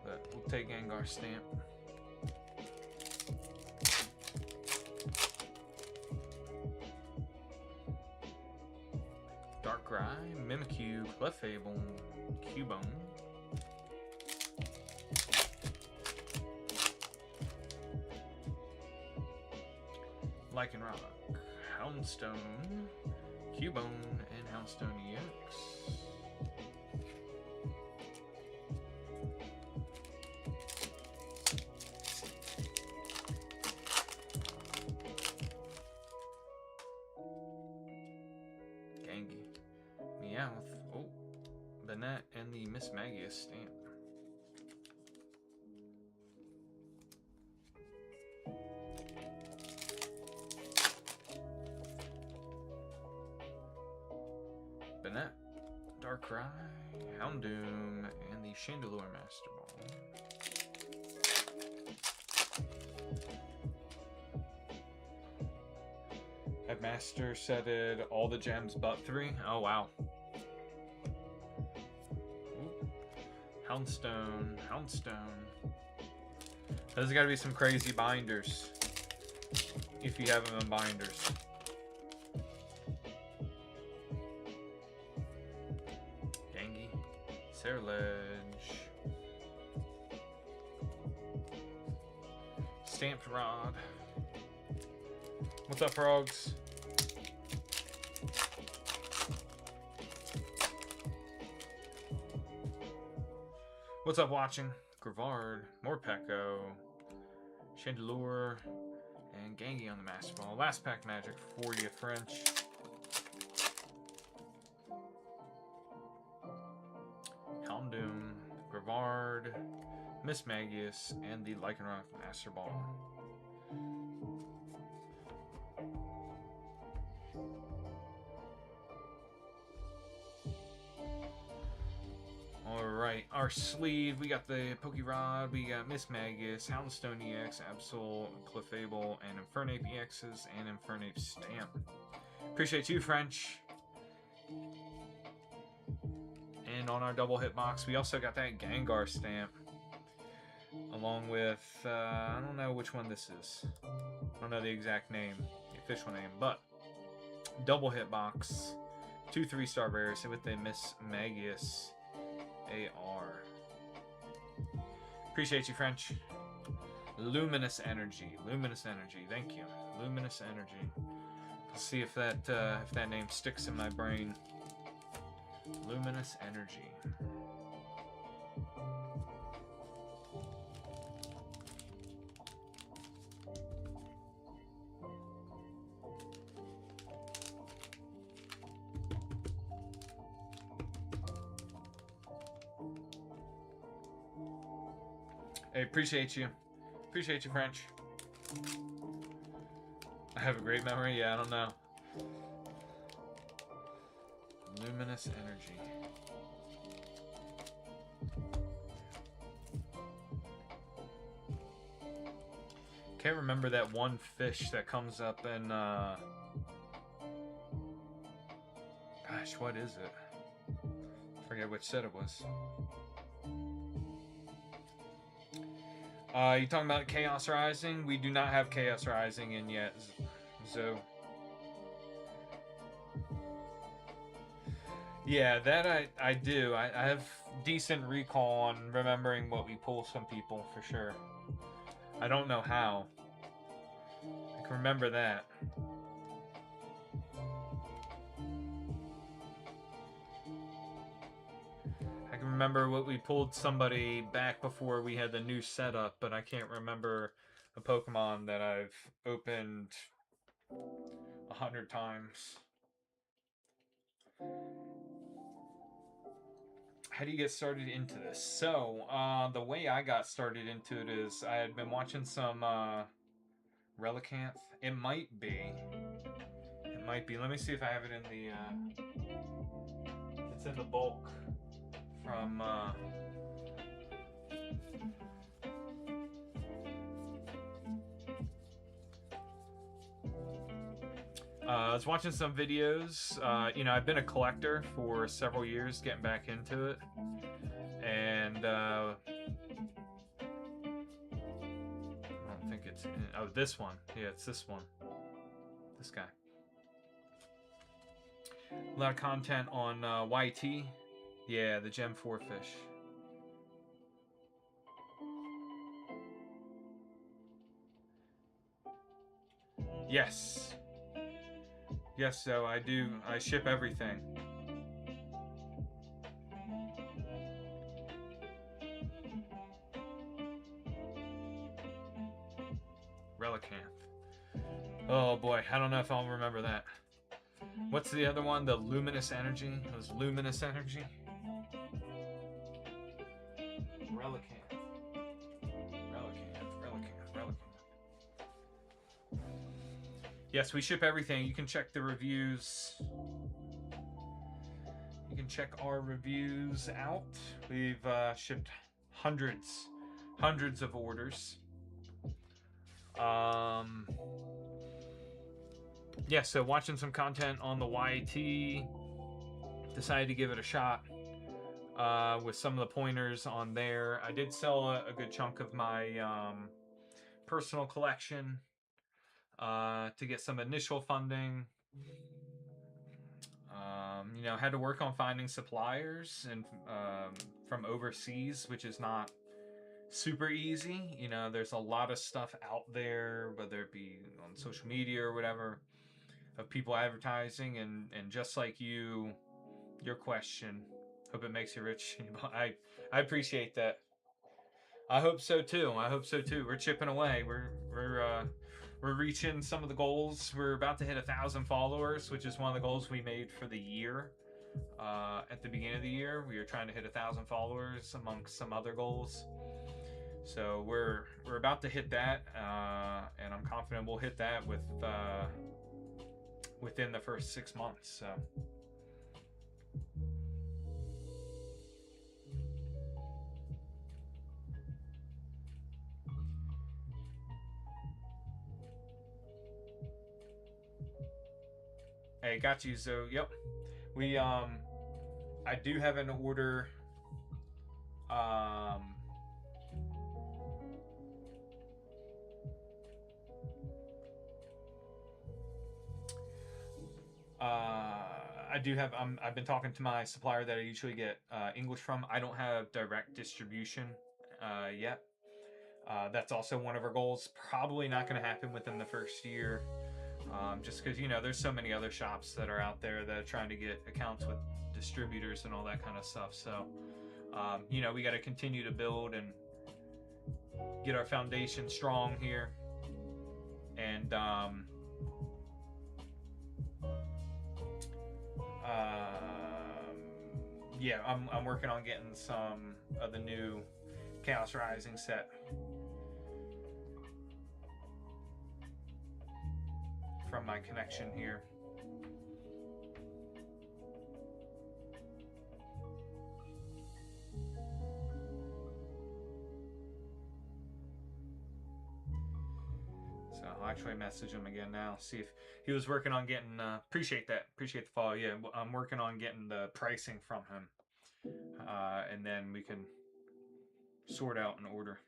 But we'll take Gengar stamp. Darkrai, Mimikyu, Clefable, Cubone. Lycanroc, Houndstone, Cubone, and Houndstone EX. Gengi, Meowth, oh, Banette, and the Mismagius stamp. Banette, Darkrai, Houndoom, and the Chandelure Master Ball. I've master setted all the gems but 3. Oh wow. Ooh. Houndstone, Houndstone. There's got to be some crazy binders if you have them in binders. Ceruledge, Stamped Rod. What's up, frogs? What's up, watching? Grevard, Morpeko, Chandelure, and Gengi on the Master Ball. Last pack magic, 40th French. Houndoom, Grevard, Miss Magius, and the Lycanroc Master Ball. Alright, our sleeve, we got the Pokerod, we got Miss Magius, Houndstone EX, Absol, Clefable, and Infernape EXs, and Infernape Stamp. Appreciate you, French. And on our double hit box, we also got that Gengar Stamp. Along with, I don't know which one this is. I don't know the exact name, the official name, but double hit box. 2 3-star rares with the Miss Magius AR. Appreciate you, French. Luminous Energy. Luminous Energy. Thank you. Luminous Energy. Let's see if that name sticks in my brain. Luminous Energy. Hey, appreciate you. Appreciate you, French. I have a great memory? Yeah, I don't know. Luminous Energy. Can't remember that one fish that comes up in, gosh, what is it? Forget which set it was. You talking about Chaos Rising? We do not have Chaos Rising in yet, so yeah, that I do. I have decent recall on remembering what we pull some people for sure. I don't know how. I can remember that. I can remember what we pulled somebody back before we had the new setup, but I can't remember a Pokemon that I've opened 100 times. How do you get started into this? So, the way I got started into it is I had been watching some Relicanth. It might be. It might be. Let me see if I have it in the... it's in the bulk from... I was watching some videos. You know, I've been a collector for several years, getting back into it. And I don't think it's in, oh, this one. Yeah, it's this one. This guy. A lot of content on YT. Yeah, the Gem 4 fish. Yes. Yes, so I do. I ship everything. Relicanth. Oh boy, I don't know if I'll remember that. What's the other one? The Luminous Energy? It was Luminous Energy? Relicanth. Relicanth. Yes, we ship everything. You can check the reviews. You can check our reviews out. We've shipped hundreds of orders. Yeah, so watching some content on the YT, decided to give it a shot with some of the pointers on there. I did sell a good chunk of my personal collection to get some initial funding. You know, had to work on finding suppliers and from overseas, which is not super easy. You know, there's a lot of stuff out there, whether it be on social media or whatever, of people advertising, and just like you, your question, hope it makes you rich. I appreciate that. I hope so too. We're chipping away. We're reaching some of the goals. We're about to hit 1,000 followers, which is one of the goals we made for the year. At the beginning of the year, we were trying to hit 1,000 followers amongst some other goals. So we're about to hit that, and I'm confident we'll hit that within the first 6 months. So. Hey, got you. So, yep, we I do have an order. I do have. I've been talking to my supplier that I usually get English from. I don't have direct distribution yet. That's also one of our goals. Probably not going to happen within the first year, just because there's so many other shops that are out there that are trying to get accounts with distributors and all that kind of stuff. So, we got to continue to build and get our foundation strong here, and yeah, I'm working on getting some of the new Chaos Rising set. From my connection here. So I'll actually message him again now, see if he was working on getting, appreciate that, appreciate the follow. Yeah, I'm working on getting the pricing from him, and then we can sort out an order.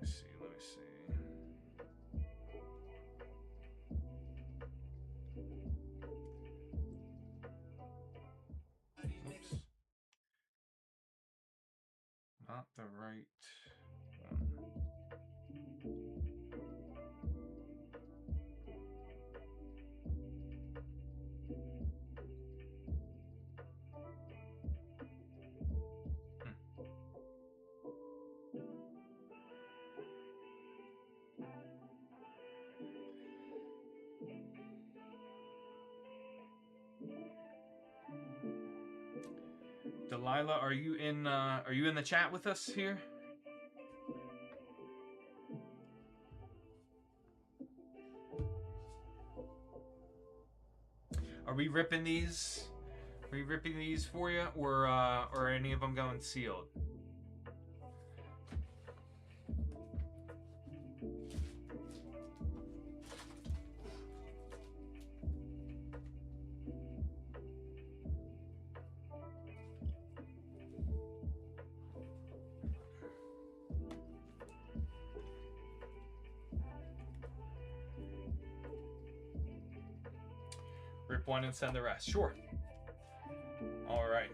Let me see. Oops. Not the right one. Delilah, are you in the chat with us here? Are we ripping these? Are we ripping these for you, or are any of them going sealed? Rip one and send the rest. Sure. All right.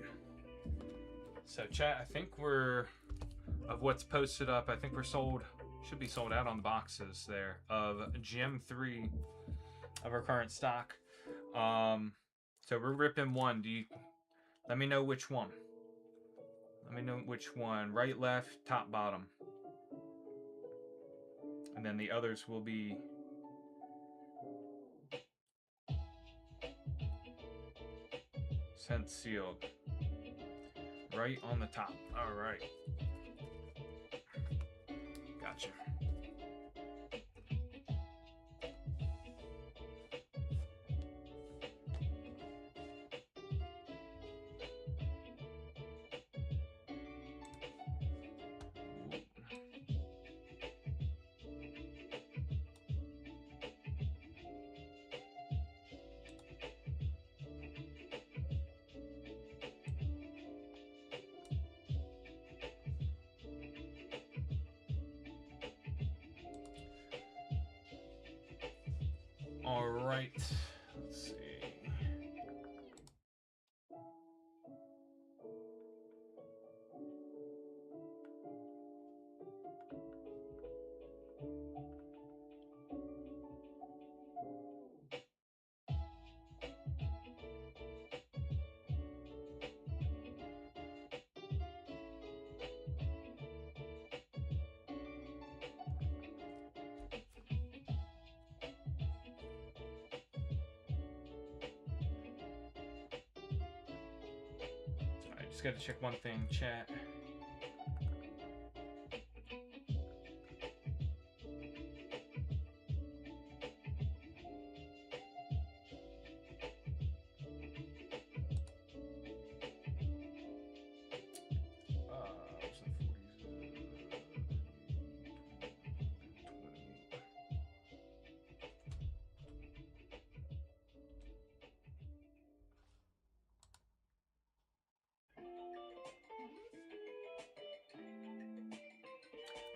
So chat, I think we're, of what's posted up, I think we're should be sold out on the boxes there of Gem 3 of our current stock. So we're ripping one. Let me know which one. Let me know which one. Right, left, top, bottom. And then the others will be sent sealed. Right on the top. All right. Gotcha. got to check one thing, chat.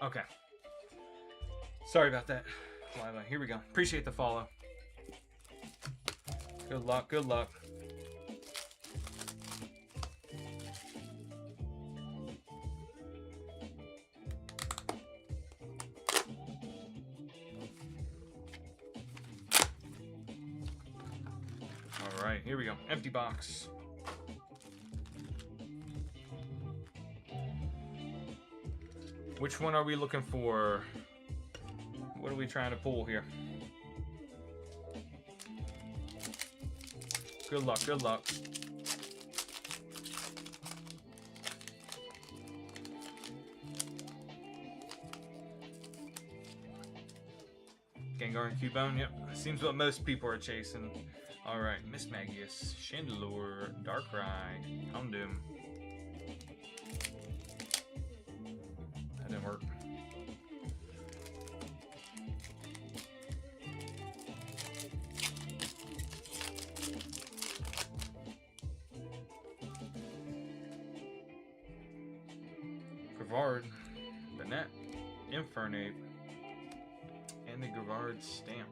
Okay. Sorry about that. Lila, here we go. Appreciate the follow. Good luck, good luck. All right, here we go. Empty box. Which one are we looking for? What are we trying to pull here? Good luck, good luck. Gengar and Cubone, yep. Seems what most people are chasing. Alright, Mismagius, Chandelure, Darkrai, Houndoom. That didn't work. Gravard, Banette, Infernape, and the Gravard stamp.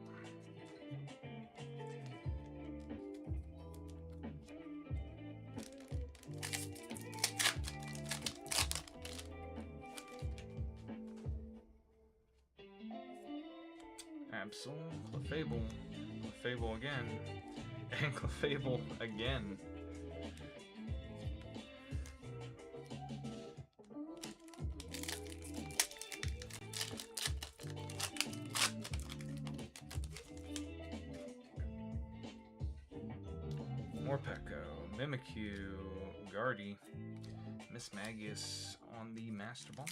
Absol, Clefable, Clefable again, and Clefable again. Morpeko, Mimikyu, Guardy, Mismagius on the Master Ball.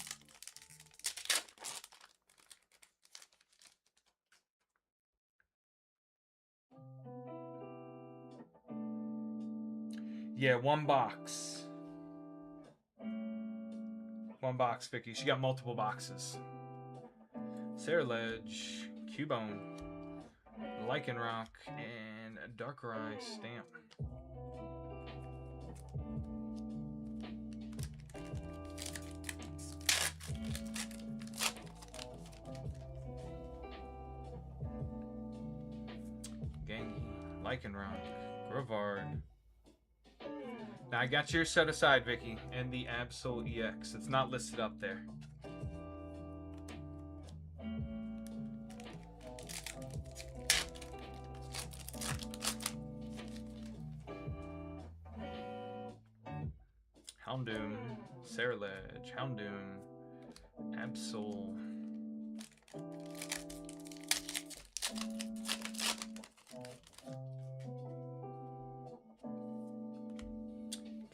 Yeah, one box. One box, Vicky. She got multiple boxes. Ceruledge, Cubone, Lycanroc, and Darkrai stamp. Gengi, Lycanroc, Gravard. Now I got yours set aside, Vicky, and the Absol EX. It's not listed up there. Houndoom, Ceruledge, Houndoom, Absol.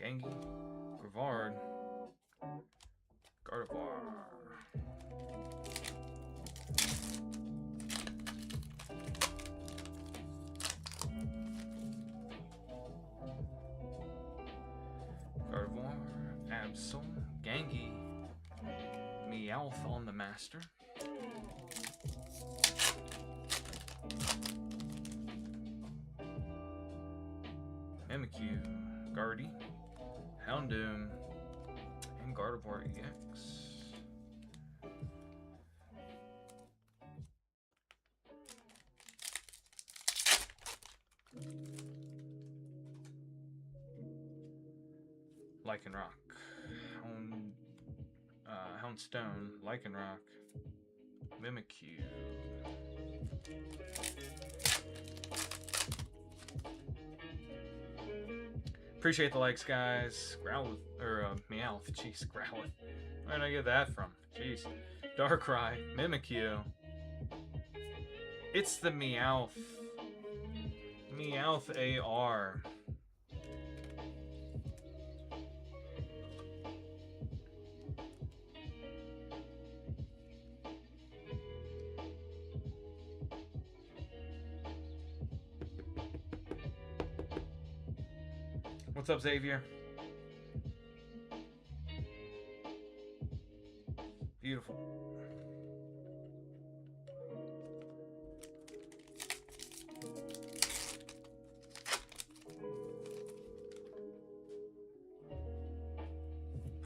Gengi, Gravard, Gardevoir. Gardevoir, Absol, Gengi, Meowth on the Master. Mimikyu, Guardy, Houndoom, and Gardevoir EX. Lycanroc, Houndstone, Lycanroc, Mimikyu. Appreciate the likes, guys. Growlithe, or Meowth. Jeez, Growlithe. Where did I get that from? Jeez. Darkrai, Mimikyu. It's the Meowth. Meowth AR. What's up, Xavier? Beautiful.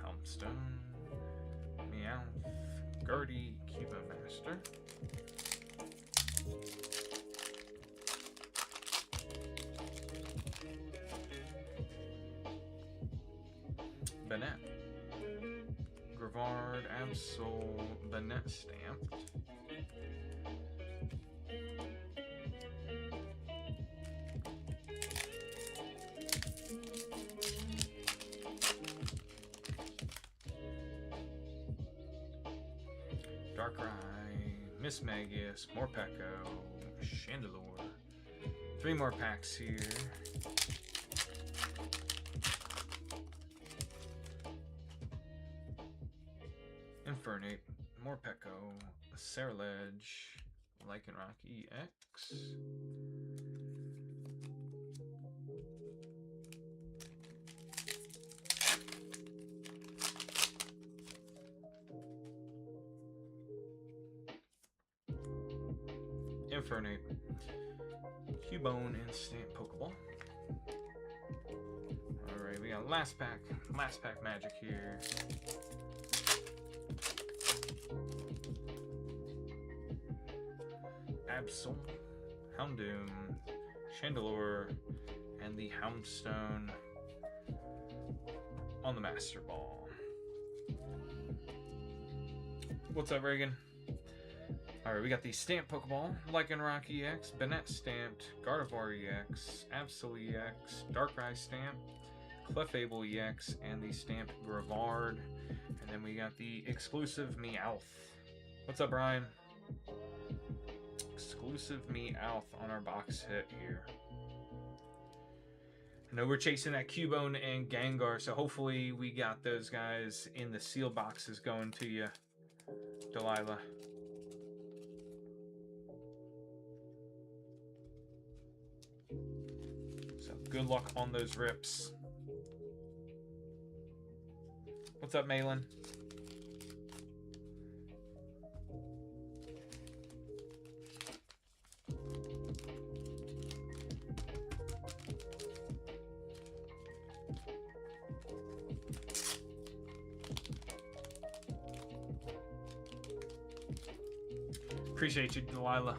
Helmstone, Meowth, Gertie, Cuba Master. Bennett. Gravard, Absol, Bennett stamped. Darkrai, Miss Magus, Morpeko, Chandelure. 3 more packs here. Infernape, Morpeko, Ceruledge, Lycanroc EX. Infernape, Cubone, Instant Pokeball. Alright, we got last pack magic here. Absol, Houndoom, Chandelure, and the Houndstone on the Master Ball. What's up, Reagan? Alright, we got the Stamped Pokeball, Lycanroc EX, Bennett Stamped, Gardevoir EX, Absol EX, Darkrai Stamped, Clefable EX, and the Stamped Gravard. And then we got the exclusive Meowth. What's up, Brian? Exclusive Meowth on our box hit here. I know we're chasing that Cubone and Gengar, so hopefully we got those guys in the seal boxes going to you, Delilah. So good luck on those rips. What's up, Malin? Appreciate you, Delilah.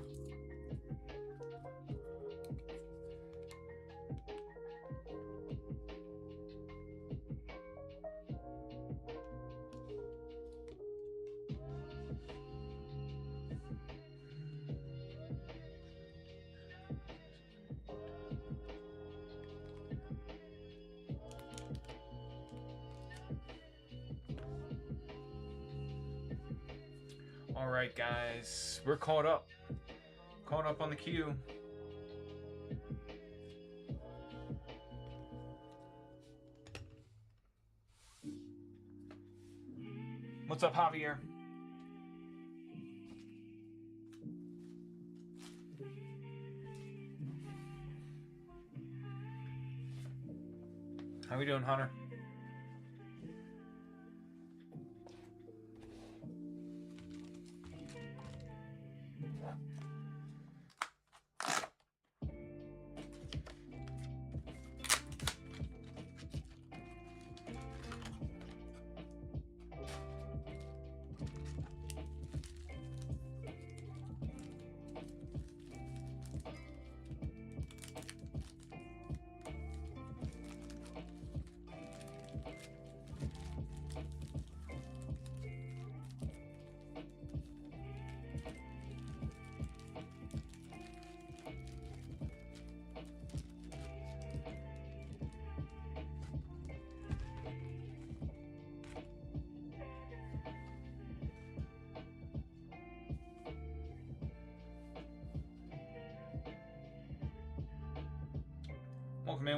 All right, guys, we're caught up on the queue. What's up, Javier? How we doing, Hunter?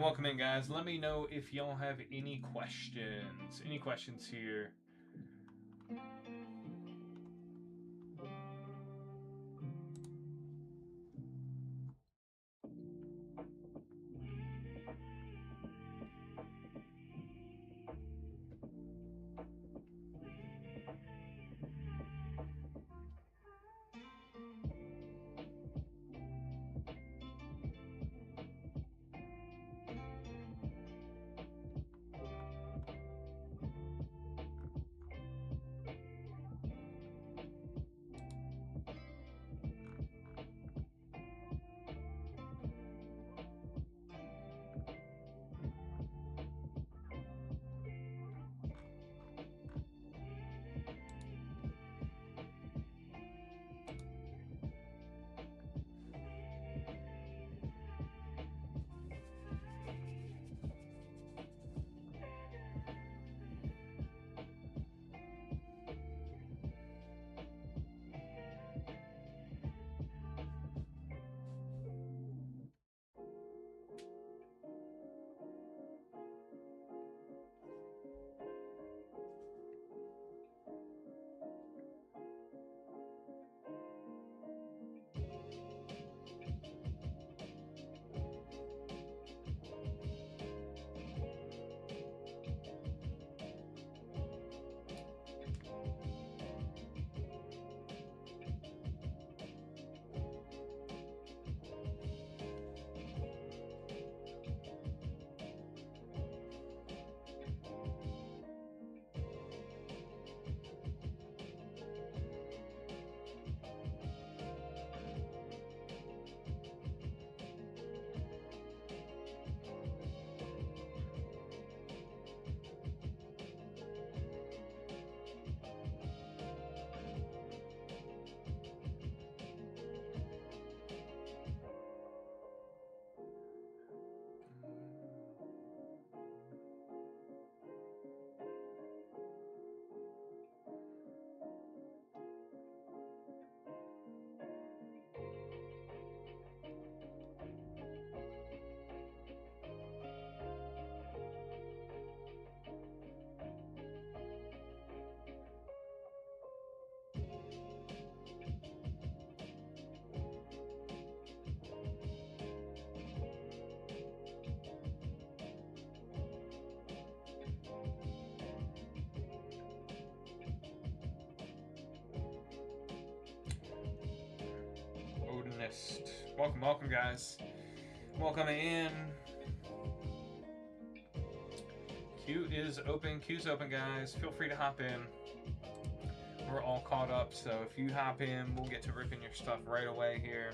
Welcome in, guys. Let me know if y'all have any questions. Any questions here? missed. Welcome, welcome, guys. Welcome in. Queue is open. Queue's open, guys. Feel free to hop in. We're all caught up, so if you hop in, we'll get to ripping your stuff right away here.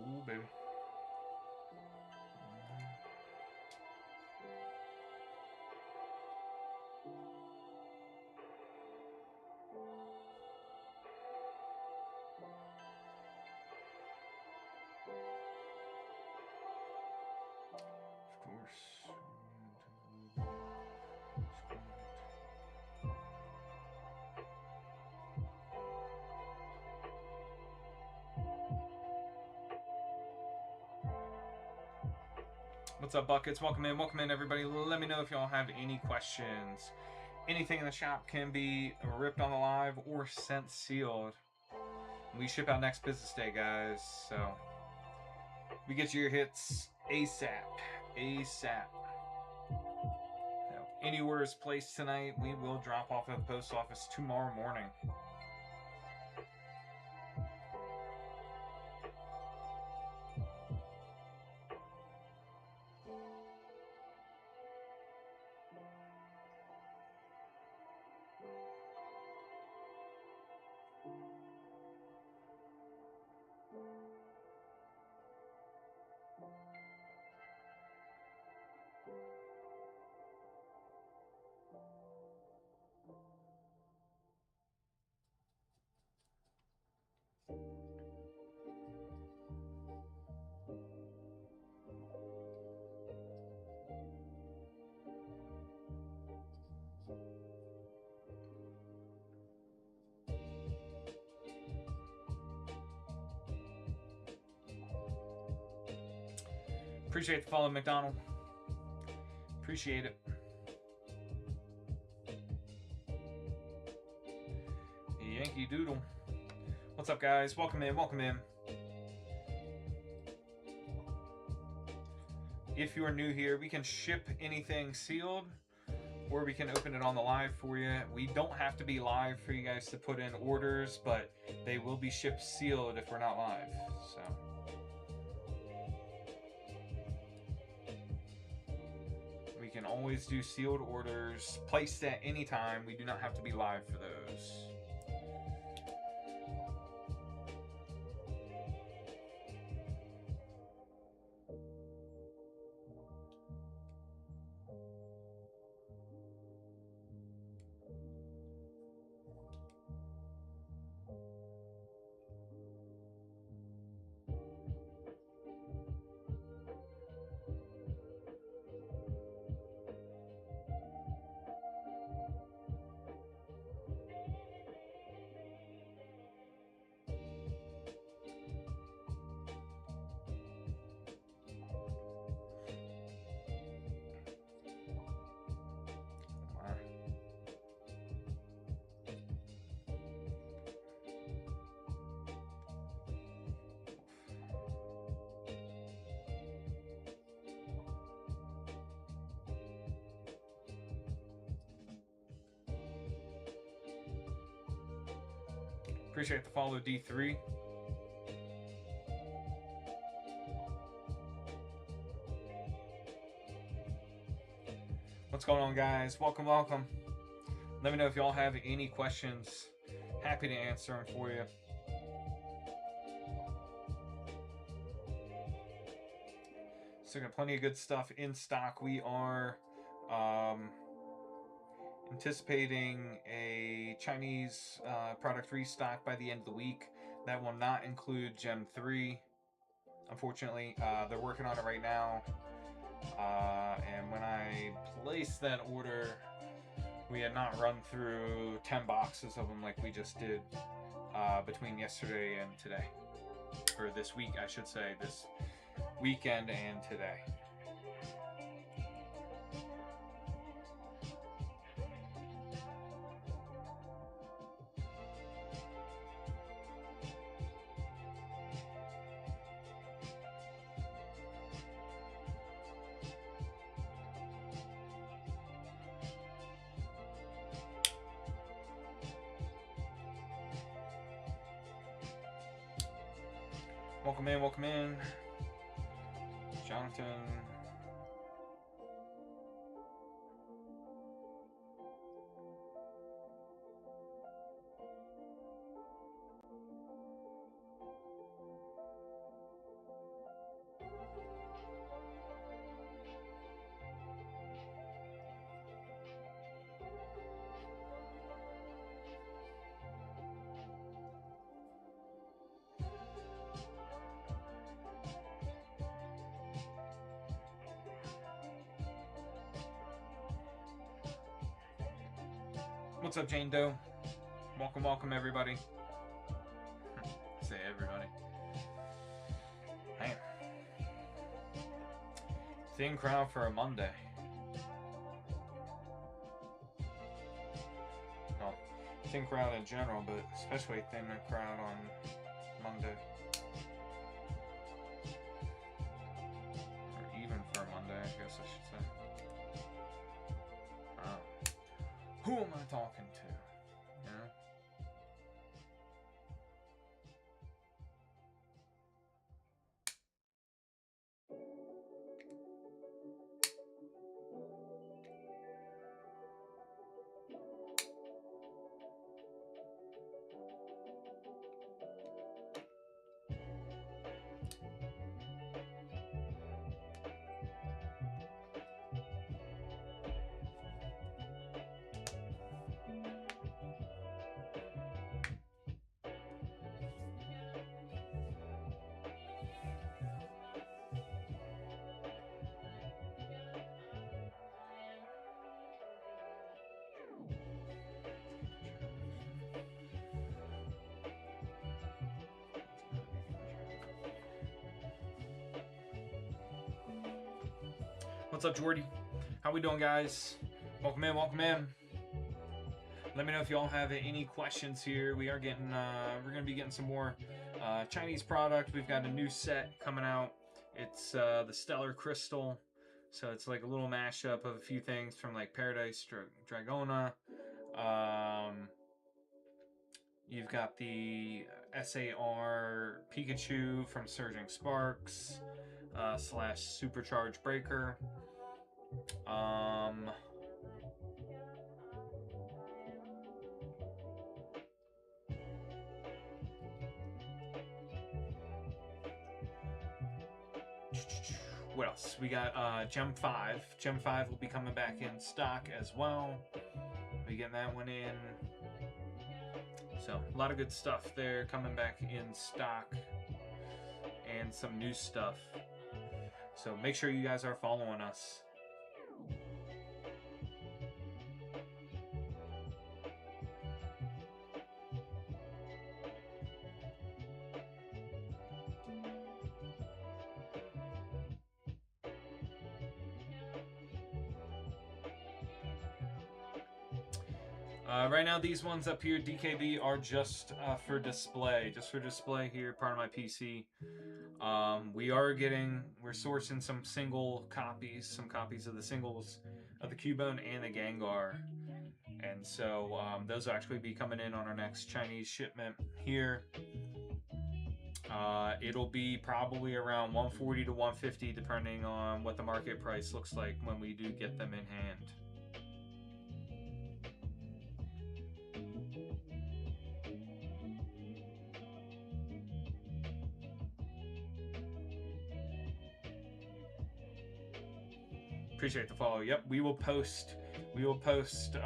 Ooh, baby. Of course. What's up, Buckets? Welcome in, everybody. Let me know if y'all have any questions. Anything in the shop can be ripped on the live or sent sealed. We ship out next business day, guys. So we get your hits ASAP. ASAP. Now, any orders placed tonight, we will drop off at the post office tomorrow morning. Appreciate the follow, McDonald. Appreciate it. Yankee Doodle. What's up, guys? Welcome in, welcome in. If you are new here, we can ship anything sealed, or we can open it on the live for you. We don't have to be live for you guys to put in orders, but they will be shipped sealed if we're not live. So we can always do sealed orders placed at any time. We do not have to be live for those. Appreciate the follow, D3. What's going on, guys? Welcome, welcome. Let me know if y'all have any questions. Happy to answer them for you. So got plenty of good stuff in stock. We are anticipating a Chinese product restock by the end of the week. That will not include Gem 3. Unfortunately, they're working on it right now. And when I placed that order, we had not run through 10 boxes of them like we just did between yesterday and today. Or this week, I should say. This weekend and today. Welcome in, welcome in. Jonathan. What's up, Jane Doe? Welcome, welcome, everybody. Say everybody. Man. Thin crowd for a Monday. Well, thin crowd in general, but especially thinner crowd on Monday. Or even for a Monday, I guess I should say. Who am I talking to? You know? What's up, Jordy? How we doing, guys? Welcome in, welcome in. Let me know if y'all have any questions here. We are getting, we're gonna be getting some more Chinese product. We've got a new set coming out. It's the Stellar Crystal. So it's like a little mashup of a few things from like Paradise Dragona. You've got the SAR Pikachu from Surging Sparks / Supercharged Breaker. What else? We got Gem 5. Gem 5 will be coming back in stock as well. We getting that one in. So, a lot of good stuff there coming back in stock. And some new stuff. So, make sure you guys are following us. Right now, these ones up here, DKB, are just for display. Just for display here, part of my PC. We're sourcing some single copies, some copies of the singles of the Cubone and the Gengar. And so those will actually be coming in on our next Chinese shipment here. It'll be probably around 140 to 150 depending on what the market price looks like when we do get them in hand. Appreciate the follow. Yep, we will post. We will post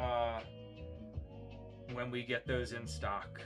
when we get those in stock.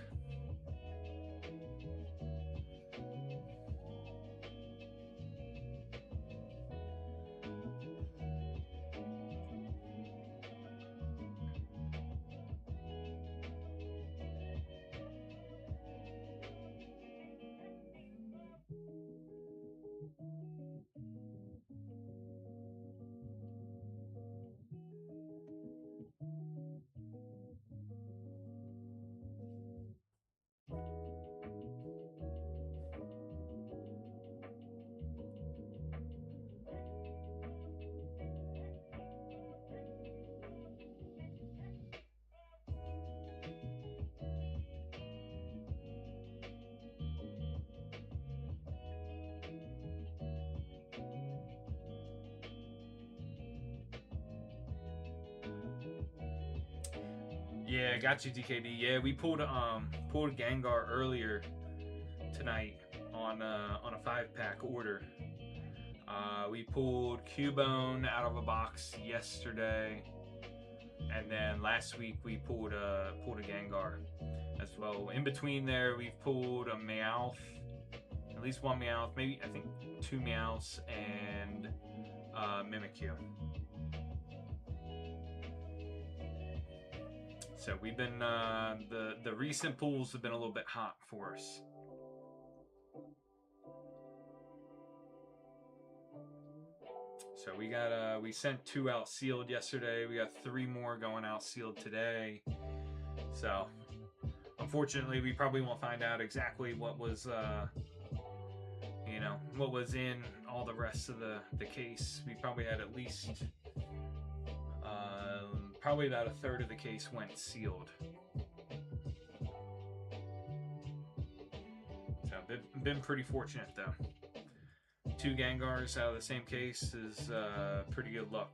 Yeah, got you, DKB. Yeah, we pulled a Gengar earlier tonight on a 5-pack order. We pulled Cubone out of a box yesterday, and then last week we pulled a Gengar as well. In between there, we've pulled a Meowth, at least one Meowth, maybe I think 2 Meowths, and Mimikyu. So we've been the recent pulls have been a little bit hot for us. So we sent 2 out sealed yesterday. We got 3 more going out sealed today. So unfortunately, we probably won't find out exactly what was what was in all the rest of the case. We probably had at least probably about a third of the case went sealed. So been pretty fortunate though. 2 Gengars out of the same case is pretty good luck.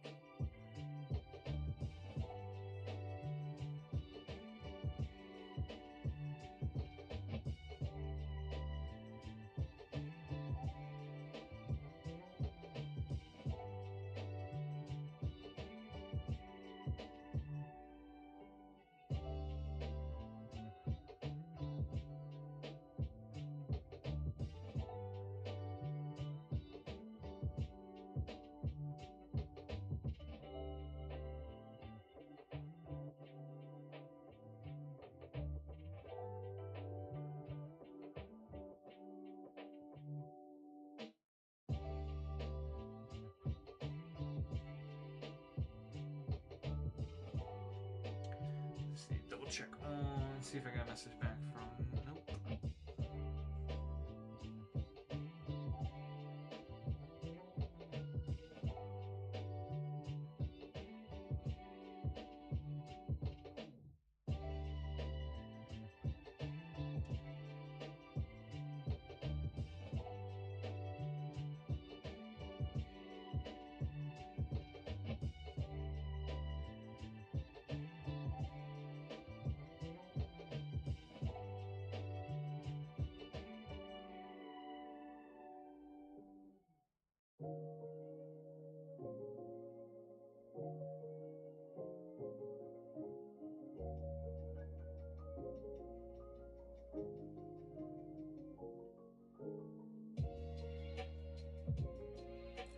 Double check on, see if I got a message back from, nope.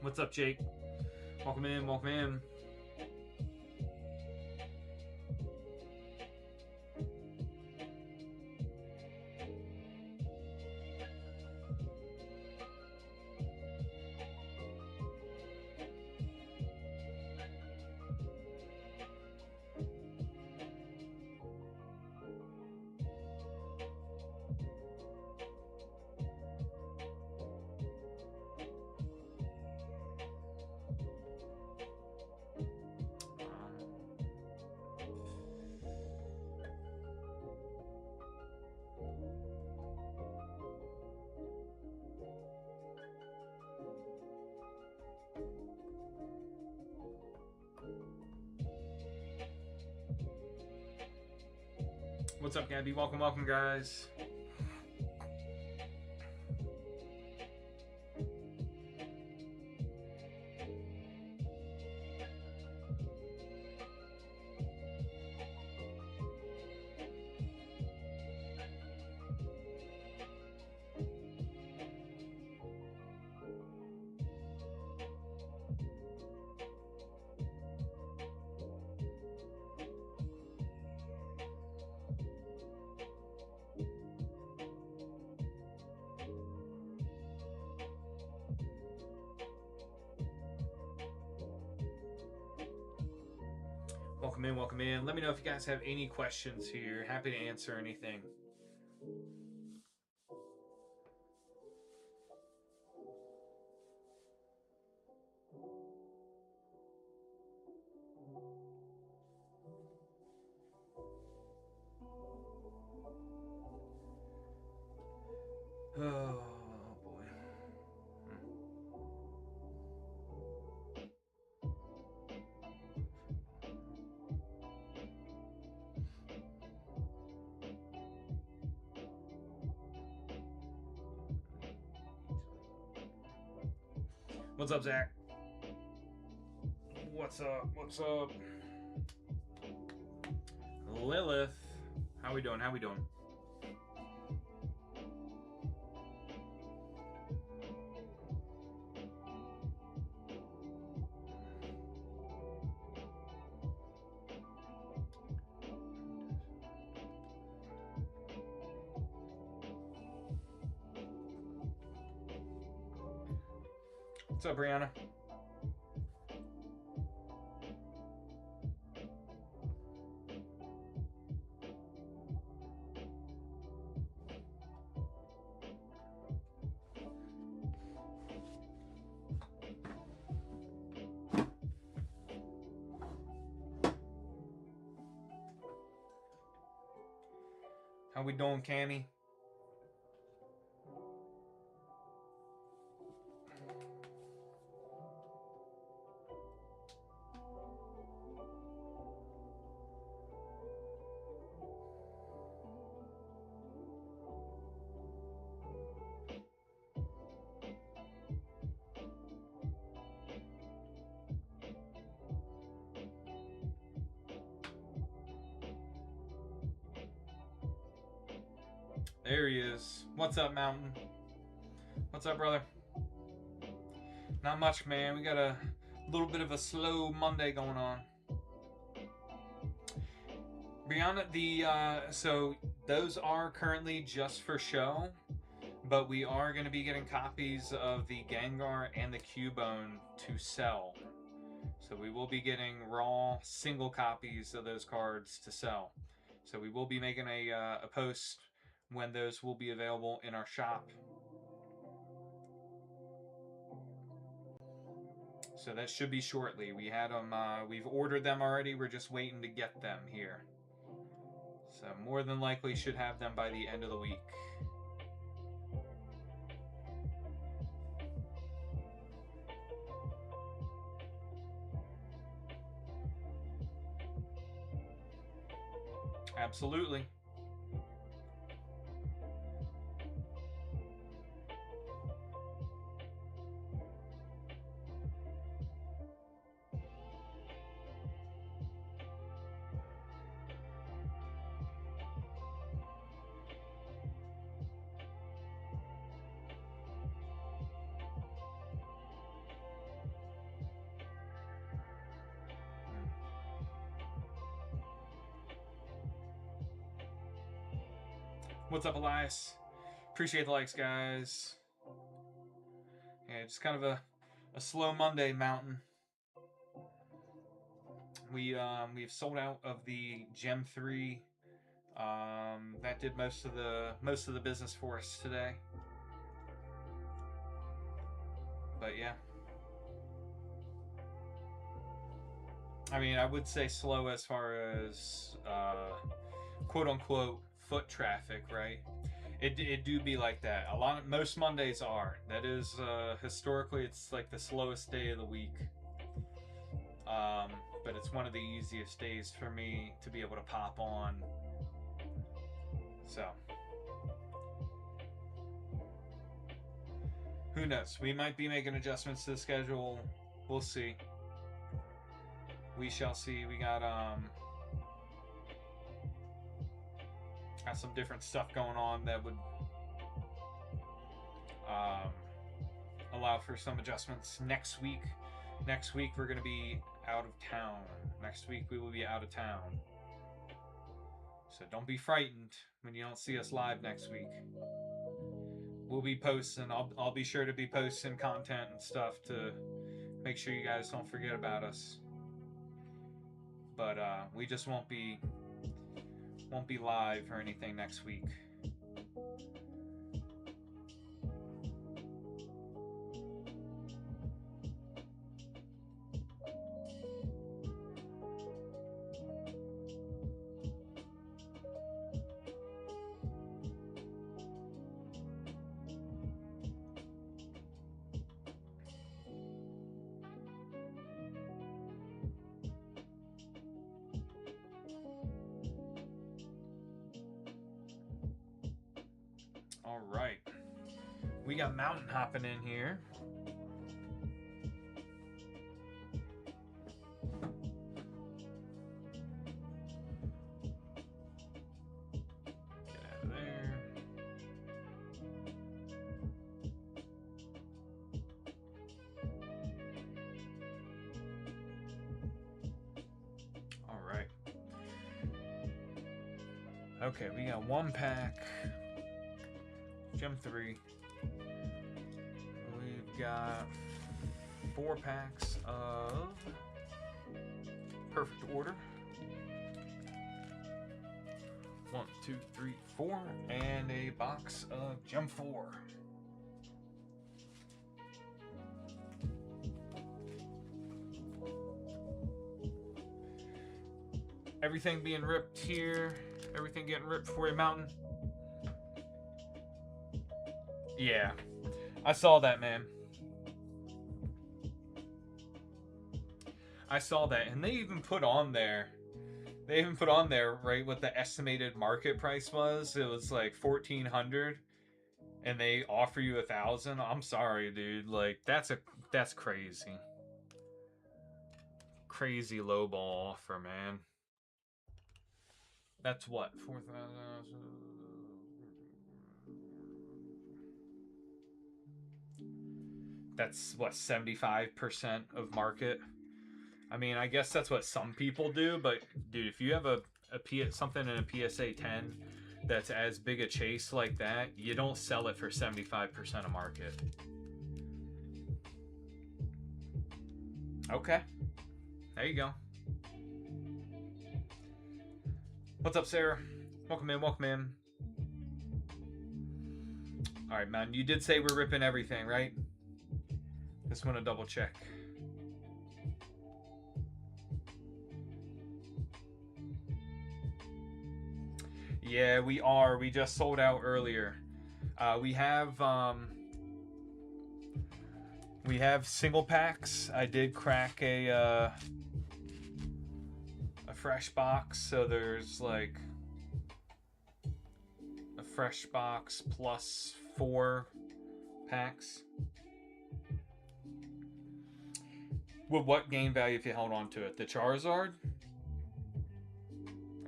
What's up, Jake? Welcome in, welcome in. What's up, Gabby? Welcome, welcome, guys. Welcome in, welcome in. Let me know if you guys have any questions here. Happy to answer anything. Oh boy. What's up, Zach? What's up? What's up? Lilith. How we doing? How we doing? What's up, Brianna? How we doing, Cammy? There he is. What's up, Mountain? What's up, brother? Not much, man. We got a little bit of a slow Monday going on. Brianna, so those are currently just for show, but we are going to be getting copies of the Gengar and the Cubone to sell. So we will be getting raw single copies of those cards to sell. So we will be making a post when those will be available in our shop. So that should be shortly. We had them. We've ordered them already. We're just waiting to get them here. So more than likely should have them by the end of the week. Absolutely. What's up, Elias? Appreciate the likes, guys. Yeah, just kind of a slow Monday, Mountain. We've sold out of the Gem 3. That did most of the business for us today. But yeah. I mean, I would say slow as far as quote unquote foot traffic, right? It do be like that. Most Mondays are. That is historically it's like the slowest day of the week. But it's one of the easiest days for me to be able to pop on. So who knows? We might be making adjustments to the schedule. We'll see. We shall see. We got some different stuff going on that would allow for some adjustments next week. Next week we're going to be out of town. Next week we will be out of town. So don't be frightened when you don't see us live next week. We'll be posting. I'll be sure to be posting content and stuff to make sure you guys don't forget about us. but we just won't be live or anything next week. All right, we got mountain hopping in here. Get out of there. All right. Okay, we got one pack. Gem 3. We've got 4 packs of Perfect Order. 1, 2, 3, 4, and a box of Gem 4. Everything being ripped here. Everything getting ripped for you, Mountain. Yeah, I saw that, man. I saw that, and they even put on there, right, what the estimated market price was. It was like 1,400, and they offer you 1,000. I'm sorry, dude. Like that's crazy. Crazy lowball offer, man. That's what 4,000. That's what 75% of market. I mean, I guess that's what some people do, but dude, if you have something in a PSA 10 that's as big a chase like that, you don't sell it for 75% of market. Okay. There you go. What's up, Sarah? Welcome in, welcome in. Alright, man, you did say we're ripping everything, right? Just want to double check. Yeah, we are. We just sold out earlier. We have single packs. I did crack a fresh box, so there's like a fresh box plus 4 packs. With what game value if you held on to it? The Charizard?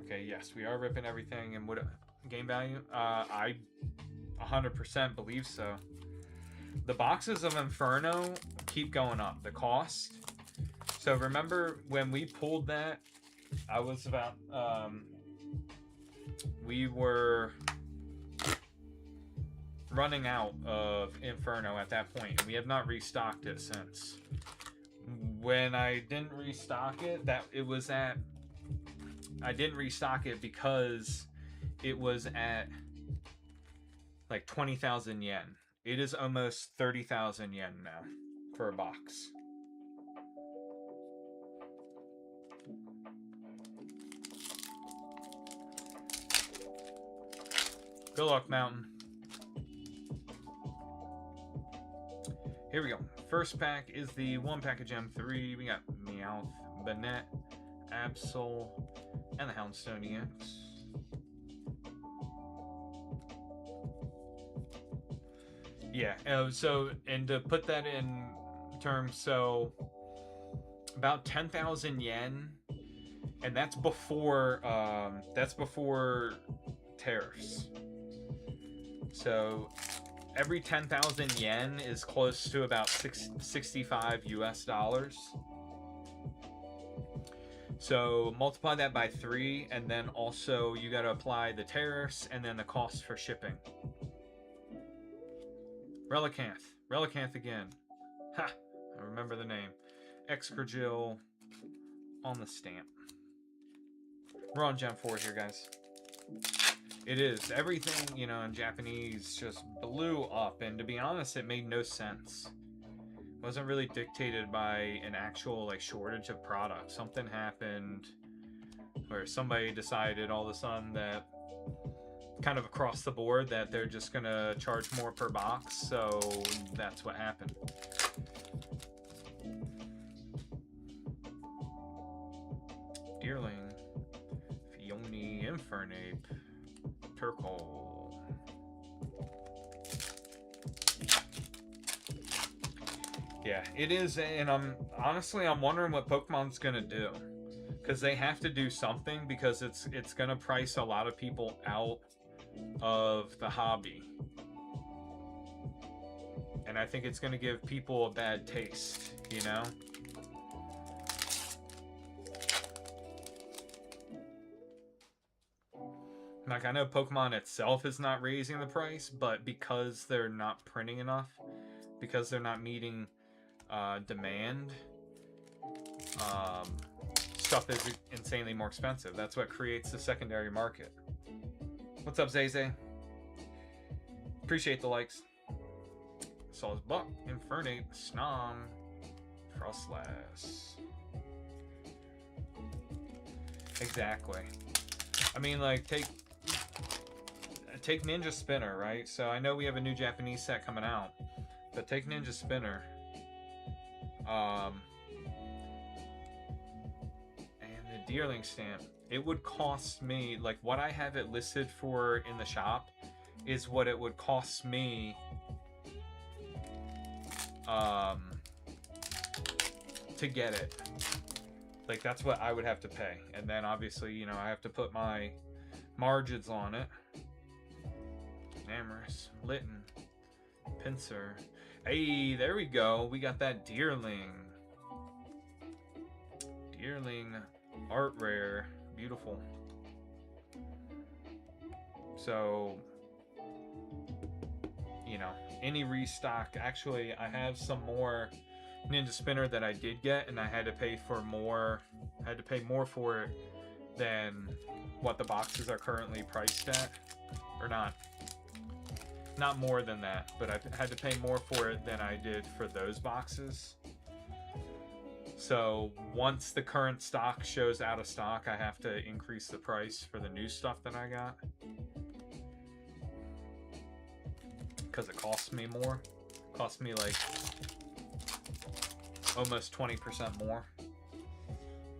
Okay, yes, we are ripping everything. And what game value? I 100% believe so. The boxes of Inferno keep going up. The cost. So remember when we pulled that, I was about, we were running out of Inferno at that point, and we have not restocked it since. When I didn't restock it, I didn't restock it because it was at like 20,000 yen. It is almost 30,000 yen now for a box. Good luck, Mountain. Here we go. First pack is the 1 pack of Gem 3. We got Meowth, Banette, Absol, and the Houndstone EX. Yeah, so, and to put that in terms, so about 10,000 yen, and that's before tariffs. So every 10,000 yen is close to about 65 US dollars. So multiply that by 3, and then also you got to apply the tariffs and then the cost for shipping. Relicanth again. Ha! I remember the name. Excragil on the stamp. We're on Gen 4 here, guys. It is. Everything, you know, in Japanese just blew up. And to be honest, it made no sense. It wasn't really dictated by an actual, like, shortage of products. Something happened where somebody decided all of a sudden that, kind of across the board, that they're just going to charge more per box. So that's what happened. Deerling. Phione, Infernape, Turkle. Yeah, it is, and I'm wondering what Pokemon's gonna do, because they have to do something, because it's gonna price a lot of people out of the hobby, and I think it's gonna give people a bad taste, you know. Like, I know Pokemon itself is not raising the price, but because they're not printing enough, because they're not meeting demand, stuff is insanely more expensive. That's what creates the secondary market. What's up, Zay? Appreciate the likes. Saw his Buck, Infernape, Snom, Frostlass. Exactly. I mean, like, take Ninja Spinner, right? So I know we have a new Japanese set coming out, but take Ninja Spinner, and the Deerling stamp. It would cost me, like, what I have it listed for in the shop is what it would cost me to get it. Like, that's what I would have to pay, and then obviously, you know, I have to put my margins on it. Amorous, Litten, Pinsir. Hey, there we go. We got that Deerling. Deerling art rare. Beautiful. So, you know, any restock. Actually, I have some more Ninja Spinner that I did get, and I had to pay for more. I had to pay more for it than what the boxes are currently priced at. Or not. Not more than that, but I had to pay more for it than I did for those boxes. So once the current stock shows out of stock, I have to increase the price for the new stuff that I got, because it costs me more. It costs me like almost 20% more.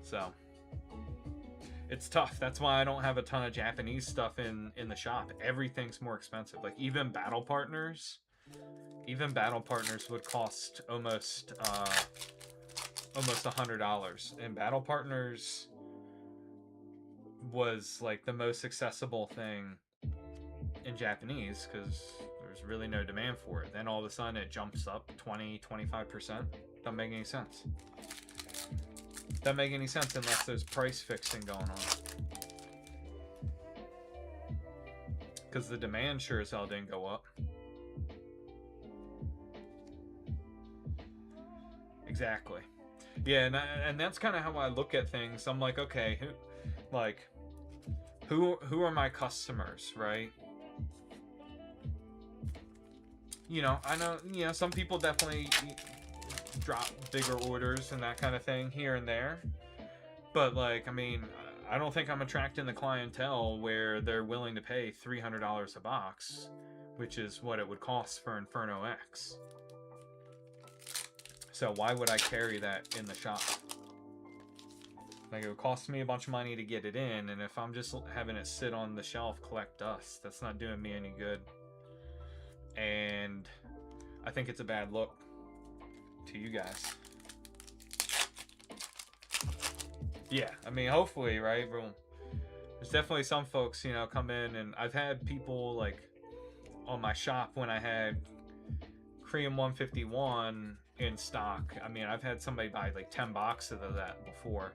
So it's tough. That's why I don't have a ton of Japanese stuff in the shop. Everything's more expensive. Like, even battle partners would cost almost $100. And battle partners was like the most accessible thing in Japanese, because there's really no demand for it. Then all of a sudden it jumps up 20-25%. Doesn't make any sense. Doesn't make any sense unless there's price fixing going on. Because the demand sure as hell didn't go up. Exactly. Yeah, and that's kind of how I look at things. I'm like, okay, who are my customers, right? You know, I know, you know, some people definitely drop bigger orders and that kind of thing here and there, but like, I mean, I don't think I'm attracting the clientele where they're willing to pay $300 a box, which is what it would cost for Inferno X. So why would I carry that in the shop? Like, it would cost me a bunch of money to get it in, and if I'm just having it sit on the shelf, collect dust, that's not doing me any good. And I think it's a bad look to you guys. Yeah, I mean, hopefully, right? There's definitely some folks, you know, come in, and I've had people, like, on my shop when I had Cream 151 in stock. I mean, I've had somebody buy like 10 boxes of that before.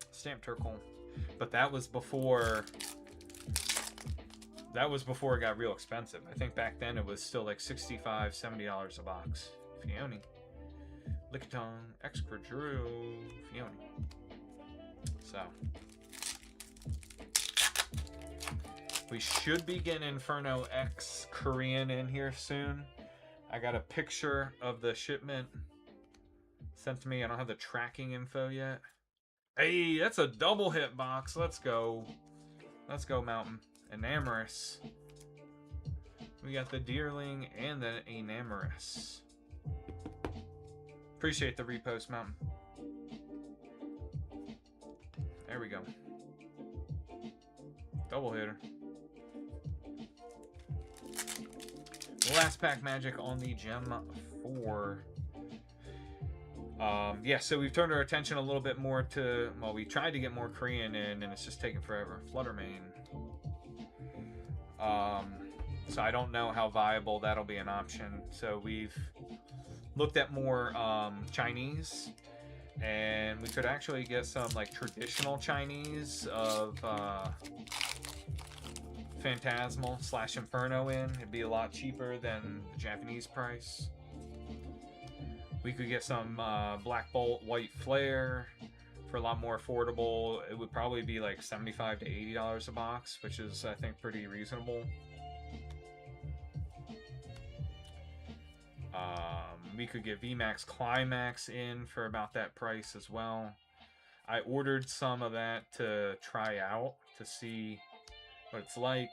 Stamp Turkle. But that was before it got real expensive. I think back then it was still like $65-$70 a box. Phione, Lickitung, Excadrill, Phione. So We should be getting Inferno X Korean in here soon. I got a picture of the shipment sent to me. I don't have the tracking info yet. Hey, that's a double hit box. Let's go. Let's go, Mountain. Enamorous. We got the Deerling and the Enamorous. Appreciate the repost, Mountain. There we go. Double hitter. Last pack magic on the Gem 4. Yeah, so we've turned our attention a little bit more to, well, we tried to get more Korean in, and it's just taking forever. Fluttermane. So I don't know how viable that'll be an option. So we've looked at more Chinese, and we could actually get some like traditional Chinese of Phantasmal / Inferno in. It'd be a lot cheaper than the Japanese price. We could get some Black Bolt White Flare for a lot more affordable. It would probably be like $75 to $80 a box, which is, I think, pretty reasonable. We could get VMAX Climax in for about that price as well. I ordered some of that to try out to see what it's like.